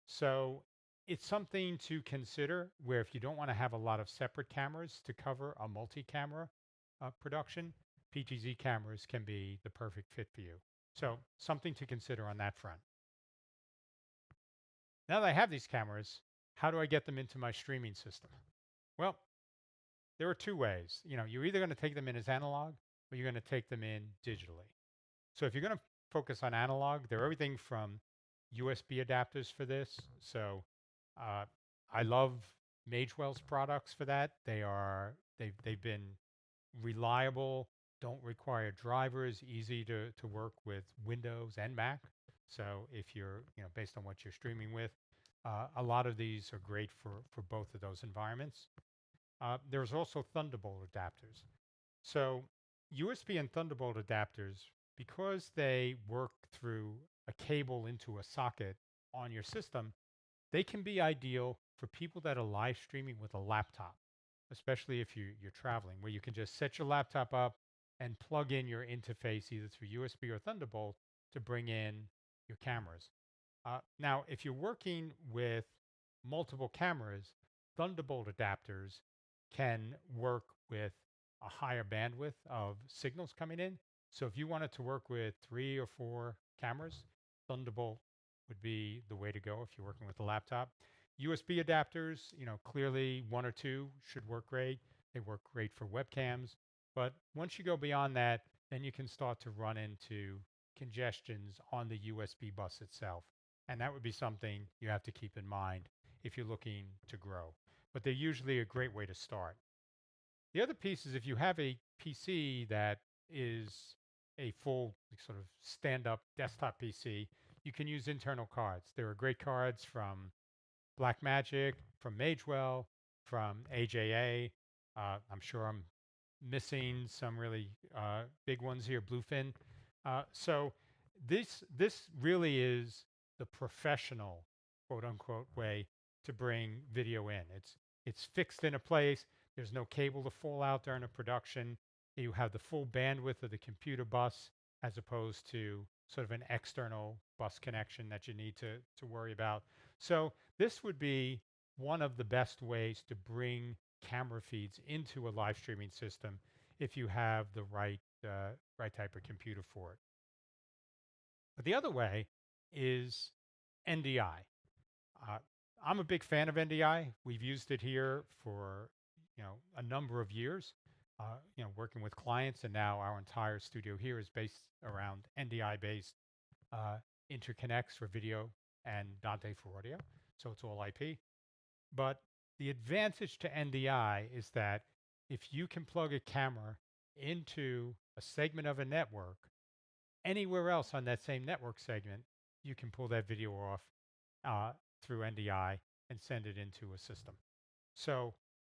So it's something to consider where if you don't want to have a lot of separate cameras to cover a multi-camera production, PTZ cameras can be the perfect fit for you. So something to consider on that front. Now that I have these cameras, how do I get them into my streaming system? Well, there are two ways. You're either going to take them in as analog or you're going to take them in digitally. So if you're going to focus on analog, there are everything from USB adapters for this. So uh, I love Magewell's products for that. They've been reliable, don't require drivers, easy to work with Windows and Mac. So if you're, based on what you're streaming with, a lot of these are great for both of those environments. There's also Thunderbolt adapters. So USB and Thunderbolt adapters, because they work through a cable into a socket on your system, they can be ideal for people that are live streaming with a laptop, especially if you're traveling, where you can just set your laptop up and plug in your interface either through USB or Thunderbolt to bring in your cameras. Now, if you're working with multiple cameras, Thunderbolt adapters can work with a higher bandwidth of signals coming in. So if you wanted to work with 3 or 4 cameras, Thunderbolt would be the way to go if you're working with a laptop. USB adapters, clearly 1 or 2 should work great. They work great for webcams. But once you go beyond that, then you can start to run into congestions on the USB bus itself. And that would be something you have to keep in mind if you're looking to grow. But they're usually a great way to start. The other piece is if you have a PC that is a full sort of stand-up desktop PC, you can use internal cards. There are great cards from Blackmagic, from Magewell, from AJA. I'm sure I'm missing some really big ones here, Bluefin. So this really is the professional, quote unquote, way to bring video in. It's fixed in a place. There's no cable to fall out during a production. You have the full bandwidth of the computer bus as opposed to sort of an external bus connection that you need to worry about. So this would be one of the best ways to bring camera feeds into a live streaming system if you have the right type of computer for it. But the other way is NDI. Uh, I'm a big fan of NDI. We've used it here for a number of years. Working with clients, and now our entire studio here is based around NDI-based uh, interconnects for video and Dante for audio. So it's all IP. But the advantage to NDI is that if you can plug a camera into a segment of a network, anywhere else on that same network segment, you can pull that video off uh, through NDI and send it into a system. So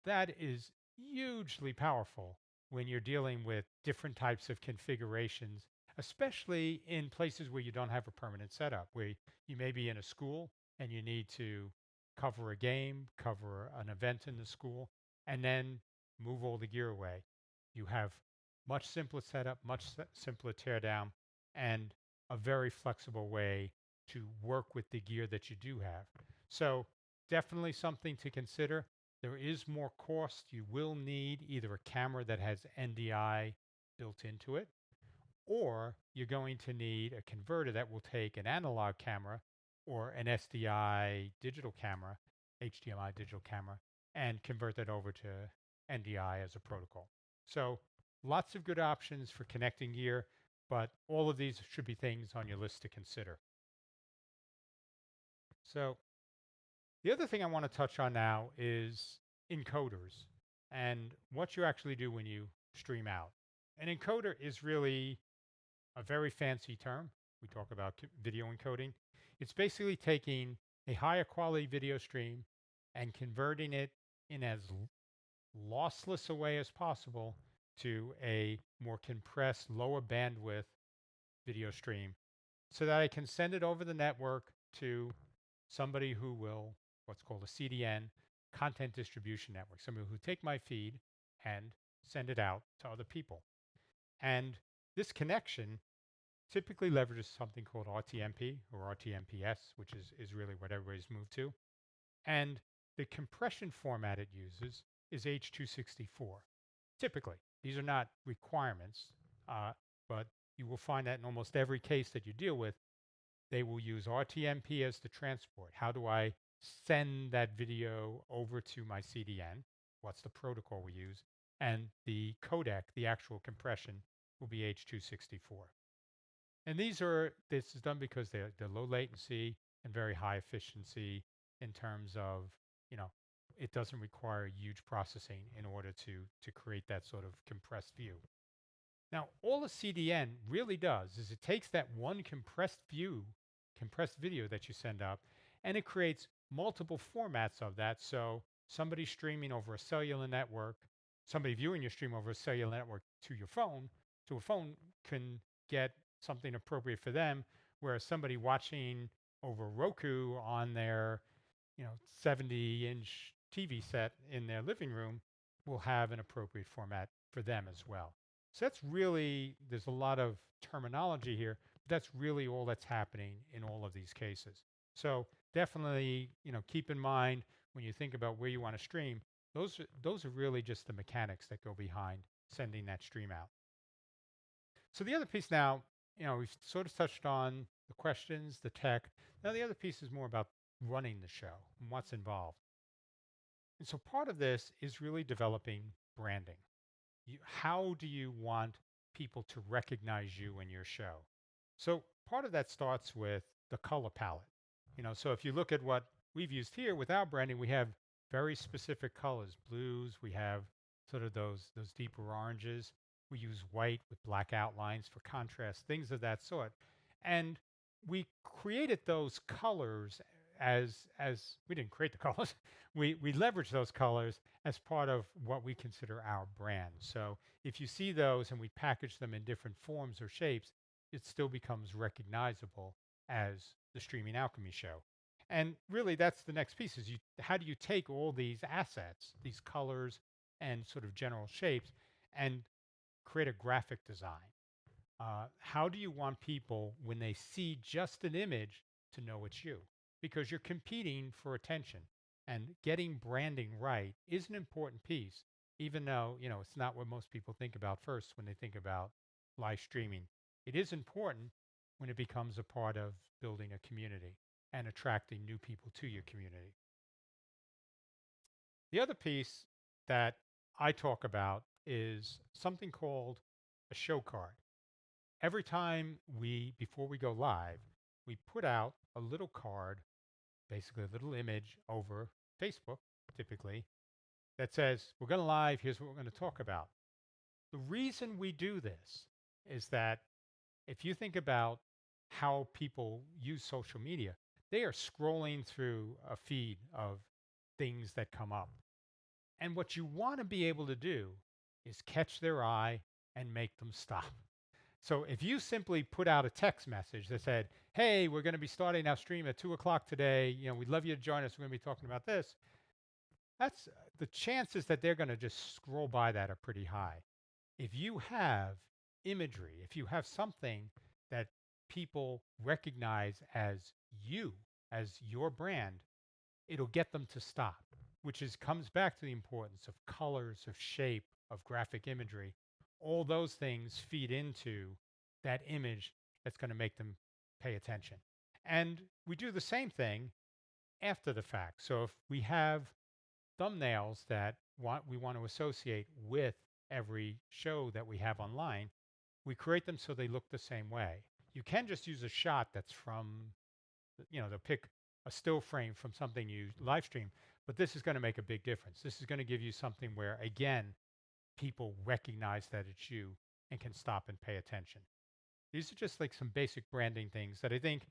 that is hugely powerful when you're dealing with different types of configurations, especially in places where you don't have a permanent setup, where you may be in a school and you need to cover a game, cover an event in the school, and then move all the gear away. You have much simpler setup, simpler teardown, and a very flexible way to work with the gear that you do have. So definitely something to consider. There is more cost. You will need either a camera that has NDI built into it, or you're going to need a converter that will take an analog camera or an SDI digital camera, HDMI digital camera, and convert that over to NDI as a protocol. So lots of good options for connecting gear, but all of these should be things on your list to consider. So the other thing I want to touch on now is encoders and what you actually do when you stream out. An encoder is really a very fancy term. We talk about video encoding. It's basically taking a higher quality video stream and converting it in as lossless a way as possible to a more compressed, lower bandwidth video stream so that I can send it over the network to somebody who will, what's called a CDN, content distribution network, somebody who take my feed and send it out to other people. And this connection typically leverages something called RTMP or RTMPS, which is really what everybody's moved to. And the compression format it uses is H.264. Typically, these are not requirements, but you will find that in almost every case that you deal with, they will use RTMP as the transport. How do I send that video over to my CDN? What's the protocol we use? And the codec, the actual compression, will be H.264. And this is done because they're low latency and very high efficiency in terms of, you know, it doesn't require huge processing in order to create that sort of compressed view. Now, all a CDN really does is it takes that one compressed video that you send up, and it creates multiple formats of that. So somebody streaming over a cellular network, somebody viewing your stream over a cellular network to a phone can get something appropriate for them, whereas somebody watching over Roku on their 70-inch TV set in their living room will have an appropriate format for them as well. So that's really, there's a lot of terminology here, but that's really all that's happening in all of these cases. So definitely, keep in mind when you think about where you want to stream, those are really just the mechanics that go behind sending that stream out. So the other piece now, we've sort of touched on the questions, the tech. Now the other piece is more about running the show and what's involved. And so part of this is really developing branding. How do you want people to recognize you in your show? So part of that starts with the color palette. So if you look at what we've used here with our branding, we have very specific colors, blues, we have sort of those deeper oranges. We use white with black outlines for contrast, things of that sort. And we created those colors as we didn't create the colors. We leverage those colors as part of what we consider our brand. So if you see those and we package them in different forms or shapes, it still becomes recognizable as the Streaming Alchemy show. And really that's the next piece is how do you take all these assets, these colors and sort of general shapes and create a graphic design? How do you want people, when they see just an image, to know it's you? Because you're competing for attention, and getting branding right is an important piece, even though it's not what most people think about first when they think about live streaming. It is important when it becomes a part of building a community and attracting new people to your community. The other piece that I talk about is something called a show card. Every time before we go live, we put out a little card, basically a little image over Facebook, typically, that says, we're going to live, here's what we're going to talk about. The reason we do this is that if you think about how people use social media, they are scrolling through a feed of things that come up. And what you want to be able to do is catch their eye and make them stop. So if you simply put out a text message that said, hey, we're going to be starting our stream at 2 o'clock today, we'd love you to join us. We're going to be talking about this. That's the chances that they're going to just scroll by that are pretty high. If you have imagery, if you have something that people recognize as you, as your brand, it'll get them to stop, which is comes back to the importance of colors, of shape, of graphic imagery. All those things feed into that image that's going to make them pay attention. And we do the same thing after the fact. So if we have thumbnails that we want to associate with every show that we have online, we create them so they look the same way. You can just use a shot that's from, they'll pick a still frame from something you live stream, but this is going to make a big difference. This is going to give you something where, again, people recognize that it's you and can stop and pay attention. These are just like some basic branding things that I think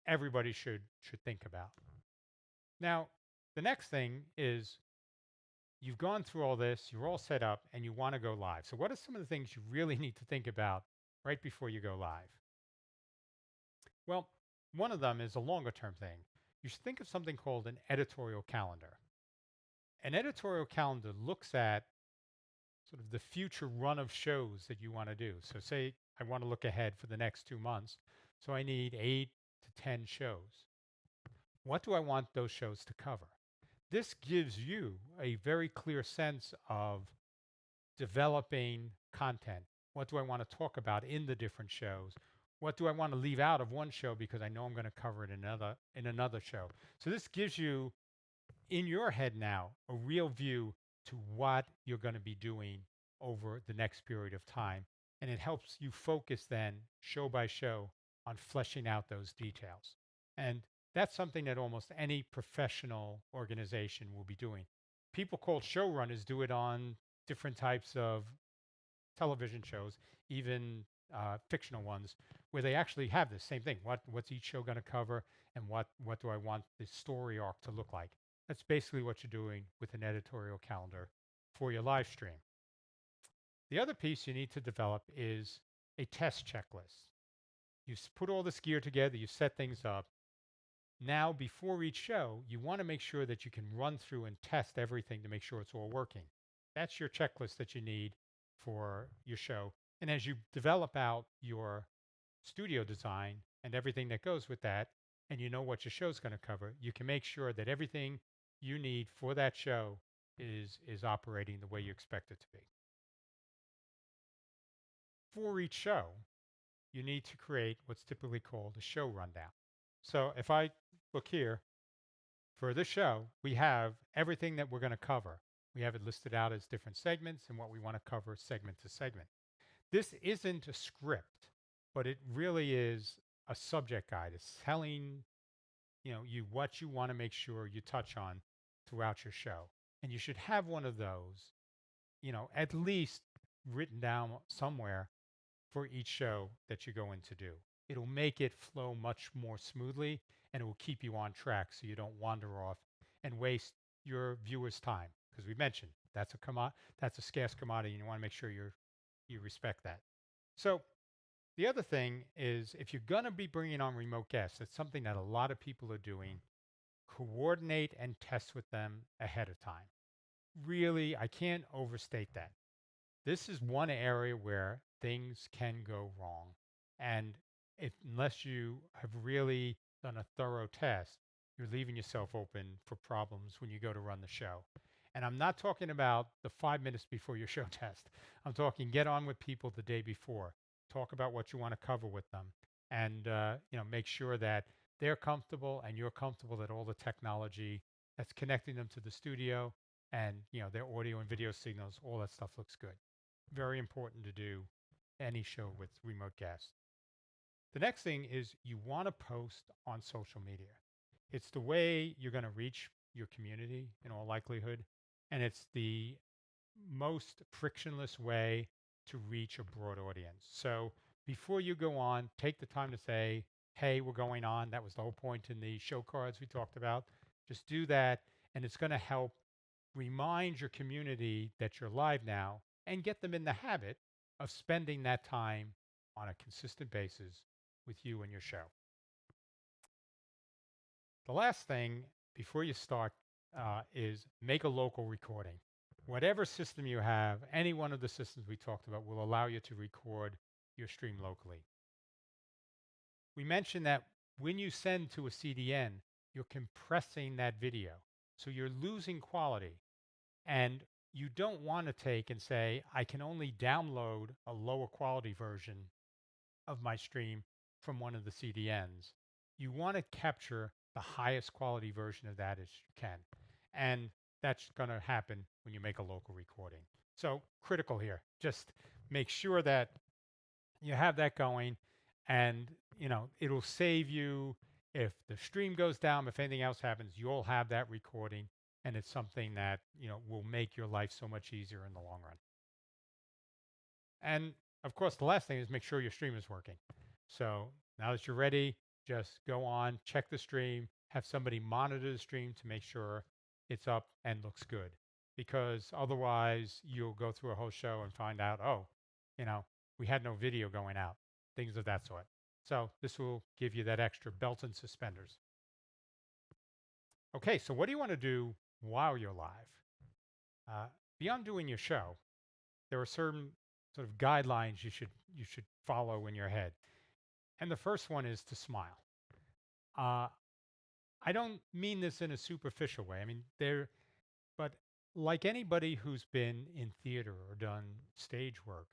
everybody should think about. Now, the next thing is you've gone through all this, you're all set up, and you want to go live. So, what are some of the things you really need to think about right before you go live? Well, one of them is a longer term thing. You should think of something called an editorial calendar. An editorial calendar looks at sort of the future run of shows that you want to do. So, say I want to look ahead for the next 2 months. So, I need 8 to 10 shows. What do I want those shows to cover? This gives you a very clear sense of developing content. What do I want to talk about in the different shows? What do I want to leave out of one show because I know I'm going to cover it in another show? So this gives you in your head now a real view to what you're going to be doing over the next period of time, and it helps you focus then show by show on fleshing out those details. And that's something that almost any professional organization will be doing. People called showrunners do it on different types of television shows, even fictional ones, where they actually have this same thing. What's each show going to cover, and what do I want the story arc to look like? That's basically what you're doing with an editorial calendar for your live stream. The other piece you need to develop is a test checklist. Put all this gear together, you set things up. Now, before each show, you want to make sure that you can run through and test everything to make sure it's all working. That's your checklist that you need for your show. And as you develop out your studio design and everything that goes with that, and you know what your show's going to cover, you can make sure that everything you need for that show is operating the way you expect it to be. For each show, you need to create what's typically called a show rundown. So if I look here, for this show, we have everything that we're going to cover. We have it listed out as different segments and what we want to cover segment to segment. This isn't a script, but it really is a subject guide. It's telling you what you want to make sure you touch on throughout your show. And you should have one of those, at least written down somewhere for each show that you go in to do. It'll make it flow much more smoothly, and it will keep you on track so you don't wander off and waste your viewers' time. Because we mentioned that's a scarce commodity, and you want to make sure you respect that. So the other thing is if you're going to be bringing on remote guests, it's something that a lot of people are doing. Coordinate and test with them ahead of time. Really, I can't overstate that. This is one area where things can go wrong. And unless you have really done a thorough test, you're leaving yourself open for problems when you go to run the show. And I'm not talking about the 5 minutes before your show test. I'm talking get on with people the day before. Talk about what you want to cover with them, and make sure that they're comfortable and you're comfortable that all the technology that's connecting them to the studio and their audio and video signals, all that stuff looks good. Very important to do any show with remote guests. The next thing is you want to post on social media. It's the way you're going to reach your community in all likelihood, and it's the most frictionless way to reach a broad audience. So before you go on, take the time to say, hey, we're going on. That was the whole point in the show cards we talked about. Just do that, and it's going to help remind your community that you're live now and get them in the habit of spending that time on a consistent basis with you and your show. The last thing before you start is make a local recording. Whatever system you have, any one of the systems we talked about will allow you to record your stream locally. We mentioned that when you send to a CDN, you're compressing that video. So you're losing quality. And you don't want to take and say, I can only download a lower quality version of my stream from one of the CDNs. You want to capture the highest quality version of that as you can. And that's going to happen when you make a local recording. So critical here. Just make sure that you have that going, and it'll save you if the stream goes down, if anything else happens, you'll have that recording, and it's something that will make your life so much easier in the long run. And of course, the last thing is make sure your stream is working. So now that you're ready, just go on, check the stream, have somebody monitor the stream to make sure it's up and looks good. Because otherwise, you'll go through a whole show and find out, oh, you know, we had no video going out, things of that sort. So this will give you that extra belt and suspenders. Okay, so what do you want to do while you're live? Beyond doing your show, there are certain sort of guidelines you should follow in your head. And the first one is to smile. Uh, I don't mean this in a superficial way. I mean but like anybody who's been in theater or done stage work,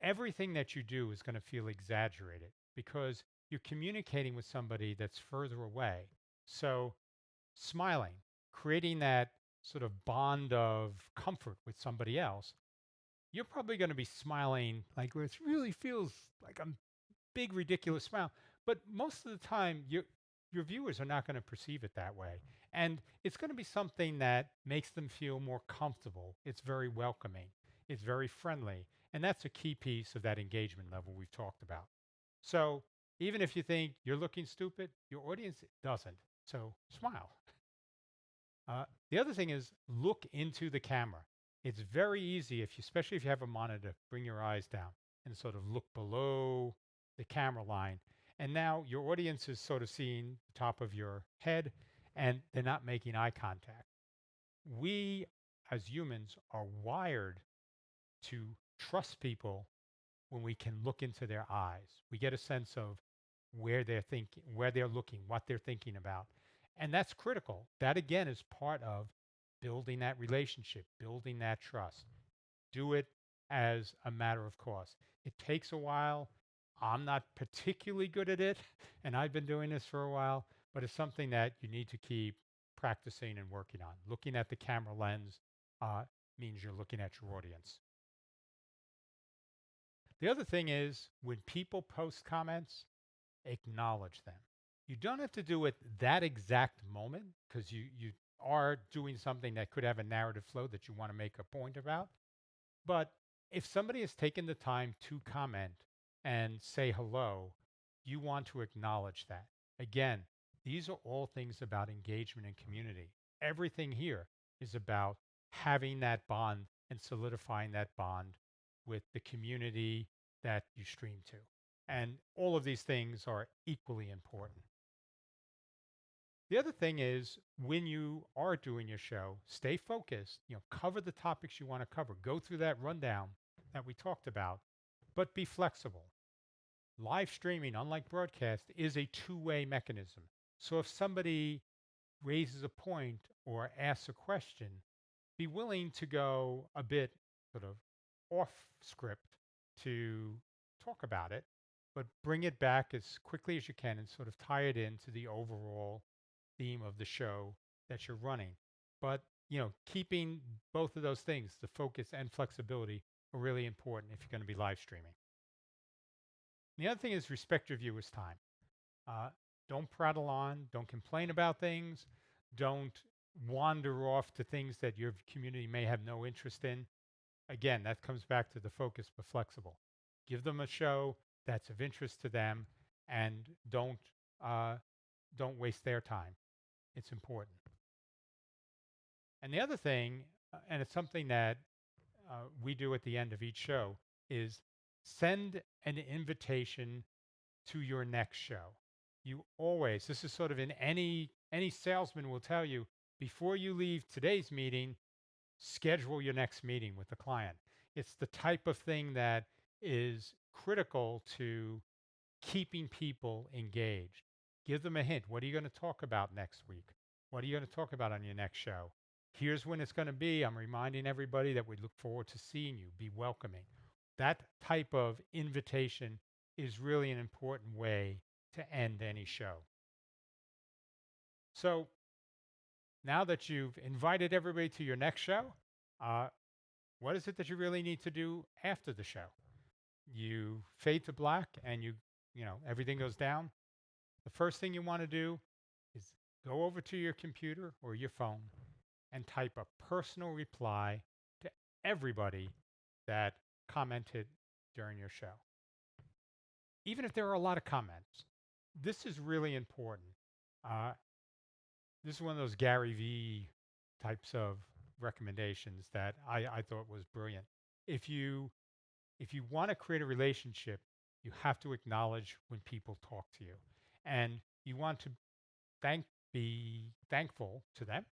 everything that you do is going to feel exaggerated because you're communicating with somebody that's further away. So smiling, creating that sort of bond of comfort with somebody else, you're probably going to be smiling like where it really feels like a big ridiculous smile. But most of the time, your viewers are not going to perceive it that way, and it's going to be something that makes them feel more comfortable. It's very welcoming. It's very friendly, and that's a key piece of that engagement level we've talked about. So even if you think you're looking stupid, your audience doesn't. So smile. The other thing is look into the camera. It's very easy especially if you have a monitor, bring your eyes down and sort of look below the camera line. And now your audience is sort of seeing the top of your head and they're not making eye contact. We as humans are wired to trust people when we can look into their eyes. We get a sense of where they're thinking, where they're looking, what they're thinking about. And that's critical. That again is part of building that relationship, building that trust. Do it as a matter of course. It takes a while. I'm not particularly good at it, and I've been doing this for a while, but it's something that you need to keep practicing and working on. Looking at the camera lens uh, means you're looking at your audience. The other thing is when people post comments, acknowledge them. You don't have to do it that exact moment because you are doing something that could have a narrative flow that you want to make a point about. But if somebody has taken the time to comment and say hello, you want to acknowledge that. Again, these are all things about engagement and community. Everything here is about having that bond and solidifying that bond with the community that you stream to. And all of these things are equally important. The other thing is when you are doing your show, stay focused, cover the topics you want to cover, go through that rundown that we talked about, but be flexible. Live streaming, unlike broadcast, is a two-way mechanism. So if somebody raises a point or asks a question, be willing to go a bit sort of off script to talk about it, but bring it back as quickly as you can and sort of tie it into the overall theme of the show that you're running. But, keeping both of those things, the focus and flexibility, are really important if you're going to be live streaming. The other thing is respect your viewers' time. Uh, don't prattle on, don't complain about things, don't wander off to things that your community may have no interest in. Again, that comes back to the focus but flexible. Give them a show that's of interest to them, and uh, don't waste their time. It's important. And the other thing, and it's something that we do at the end of each show, is send an invitation to your next show. You always, this is sort of in any salesman will tell you, before you leave today's meeting, schedule your next meeting with the client. It's the type of thing that is critical to keeping people engaged. Give them a hint. What are you going to talk about next week? What are you going to talk about on your next show? Here's when it's going to be. I'm reminding everybody that we look forward to seeing you. Be welcoming. That type of invitation is really an important way to end any show. So now that you've invited everybody to your next show, uh, what is it that you really need to do after the show? You fade to black and everything goes down. The first thing you want to do is go over to your computer or your phone and type a personal reply to everybody that commented during your show. Even if there are a lot of comments, this is really important. Uh, this is one of those Gary V types of recommendations that I thought was brilliant. If you if you want to create a relationship, you have to acknowledge when people talk to you, and you want to thank be thankful to them.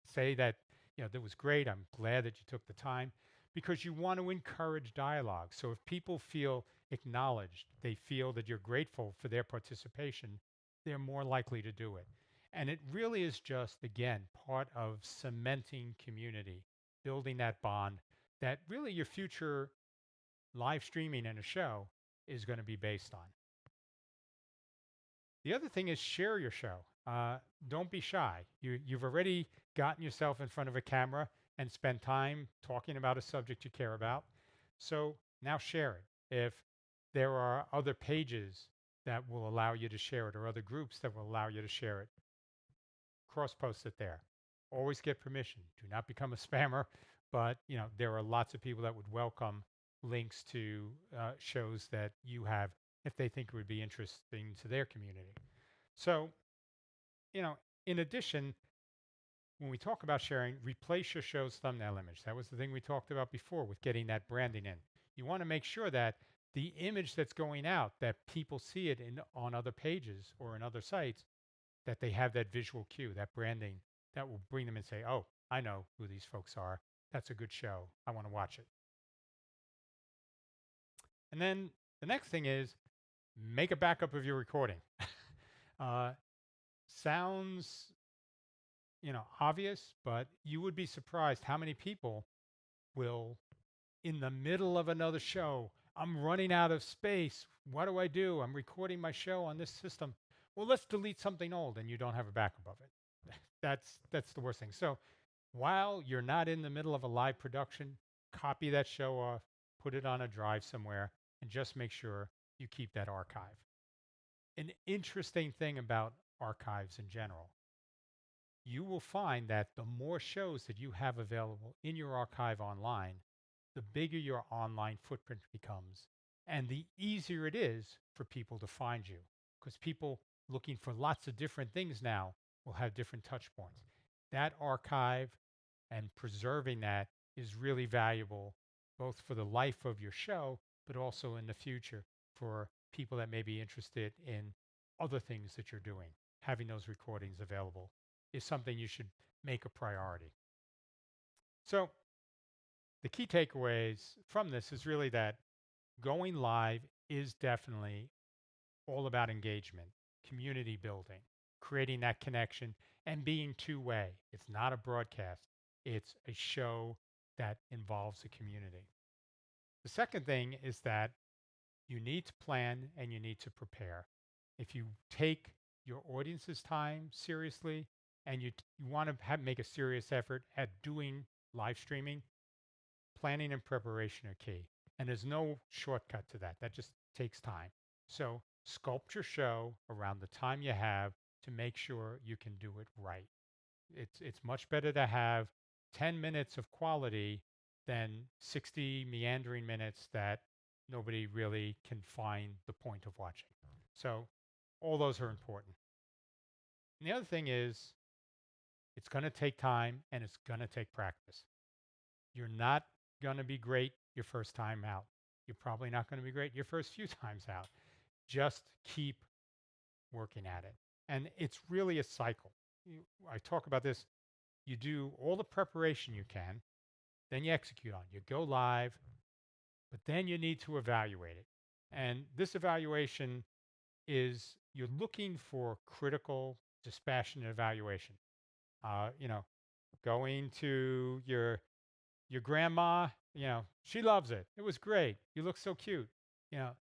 Say that that was great. I'm glad that you took the time, because you want to encourage dialogue. So if people feel acknowledged, they feel that you're grateful for their participation, they're more likely to do it. And it really is just, again, part of cementing community, building that bond that really your future live streaming in a show is going to be based on. The other thing is share your show. Don't be shy. You've already gotten yourself in front of a camera and spent time talking about a subject you care about. So now share it. If there are other pages that will allow you to share it or other groups that will allow you to share it, cross post it there. Always get permission. Do not become a spammer, but there are lots of people that would welcome links to shows that you have if they think it would be interesting to their community. So, you know, in addition, when we talk about sharing, replace your show's thumbnail image. That was the thing we talked about before with getting that branding in. You want to make sure that the image that's going out, that people see it on other pages or in other sites, that they have that visual cue, that branding that will bring them and say, oh, I know who these folks are. That's a good show. I want to watch it. And then the next thing is make a backup of your recording. uh, sounds, obvious, but you would be surprised how many people will, in the middle of another show, I'm running out of space. What do I do? I'm recording my show on this system. Well, let's delete something old, and you don't have a backup of it. That's the worst thing. So while you're not in the middle of a live production, copy that show off, put it on a drive somewhere, and just make sure you keep that archive. An interesting thing about archives in general, you will find that the more shows that you have available in your archive online, the bigger your online footprint becomes and the easier it is for people to find you, because people looking for lots of different things now will have different touch points. That archive and preserving that is really valuable both for the life of your show, but also in the future for people that may be interested in other things that you're doing. Having those recordings available is something you should make a priority. So, the key takeaways from this is really that going live is definitely all about engagement, community building, creating that connection, and being two-way. It's not a broadcast, it's a show that involves a community. The second thing is that you need to plan and you need to prepare. If you take your audience's time seriously and you want to make a serious effort at doing live streaming, planning and preparation are key. And there's no shortcut to that. That just takes time. So sculpt your show around the time you have to make sure you can do it right. It's much better to have 10 minutes of quality than 60 meandering minutes that nobody really can find the point of watching. So all those are important. And the other thing is it's going to take time and it's going to take practice. You're not going to be great your first time out. You're probably not going to be great your first few times out. Just keep working at it. And it's really a cycle. I talk about this. You do all the preparation you can, then you execute on it. You go live, but then you need to evaluate it. And this evaluation is you're looking for critical, dispassionate evaluation. You know, going to your grandma, she loves it. It was great. You look so cute.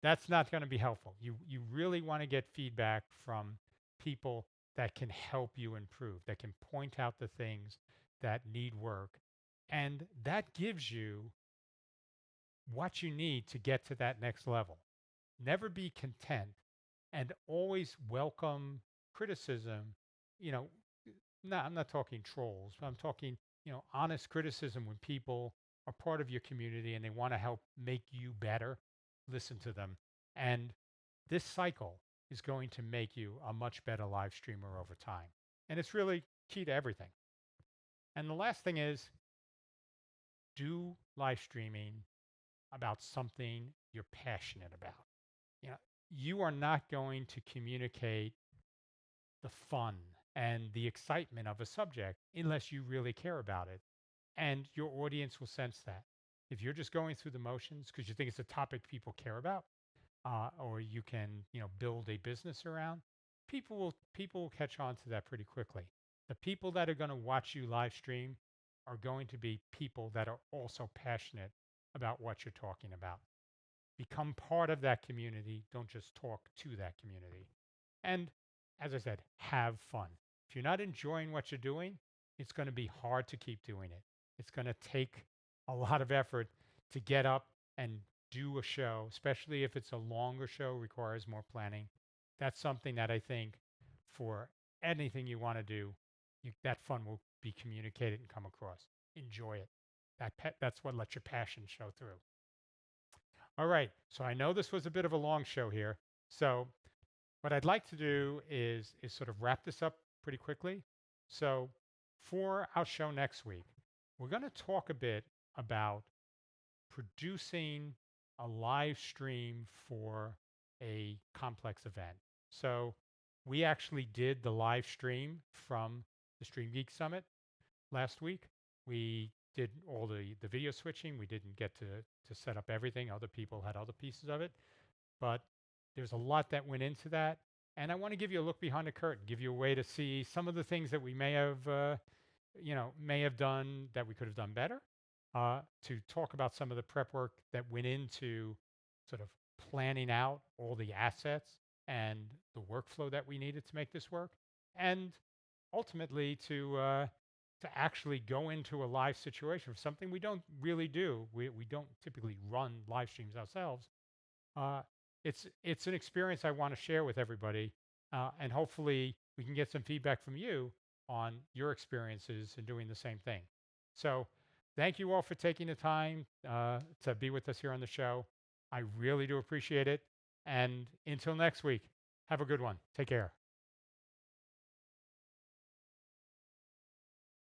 That's not going to be helpful. You really want to get feedback from people that can help you improve, that can point out the things that need work. And that gives you what you need to get to that next level. Never be content and always welcome criticism. You know, I'm not talking trolls, but I'm talking, honest criticism when people are part of your community and they want to help make you better. Listen to them. And this cycle is going to make you a much better live streamer over time. And it's really key to everything. And the last thing is do live streaming about something you're passionate about. You know, you are not going to communicate the fun and the excitement of a subject unless you really care about it. And your audience will sense that. If you're just going through the motions because you think it's a topic people care about, or you can, build a business around, people will catch on to that pretty quickly. The people that are going to watch you live stream are going to be people that are also passionate about what you're talking about. Become part of that community. Don't just talk to that community. And as I said, have fun. If you're not enjoying what you're doing, it's going to be hard to keep doing it. It's going to take a lot of effort to get up and do a show, especially if it's a longer show, requires more planning. That's something that I think for anything you want to do, that fun will be communicated and come across. Enjoy it. That's what lets your passion show through. All right. So I know this was a bit of a long show here. So what I'd like to do is sort of wrap this up pretty quickly. So for our show next week, we're going to talk a bit about producing a live stream for a complex event. So we actually did the live stream from the StreamGeeks Summit last week. We did all the video switching. We didn't get to set up everything. Other people had other pieces of it, but there's a lot that went into that. And I want to give you a look behind the curtain, give you a way to see some of the things that we may have done that we could have done better. To talk about some of the prep work that went into sort of planning out all the assets and the workflow that we needed to make this work, and ultimately to actually go into a live situation for something we don't really do. We don't typically run live streams ourselves. uh, it's an experience I want to share with everybody, and hopefully we can get some feedback from you on your experiences in doing the same thing. So, thank you all for taking the time to be with us here on the show. I really do appreciate it. And until next week, have a good one. Take care.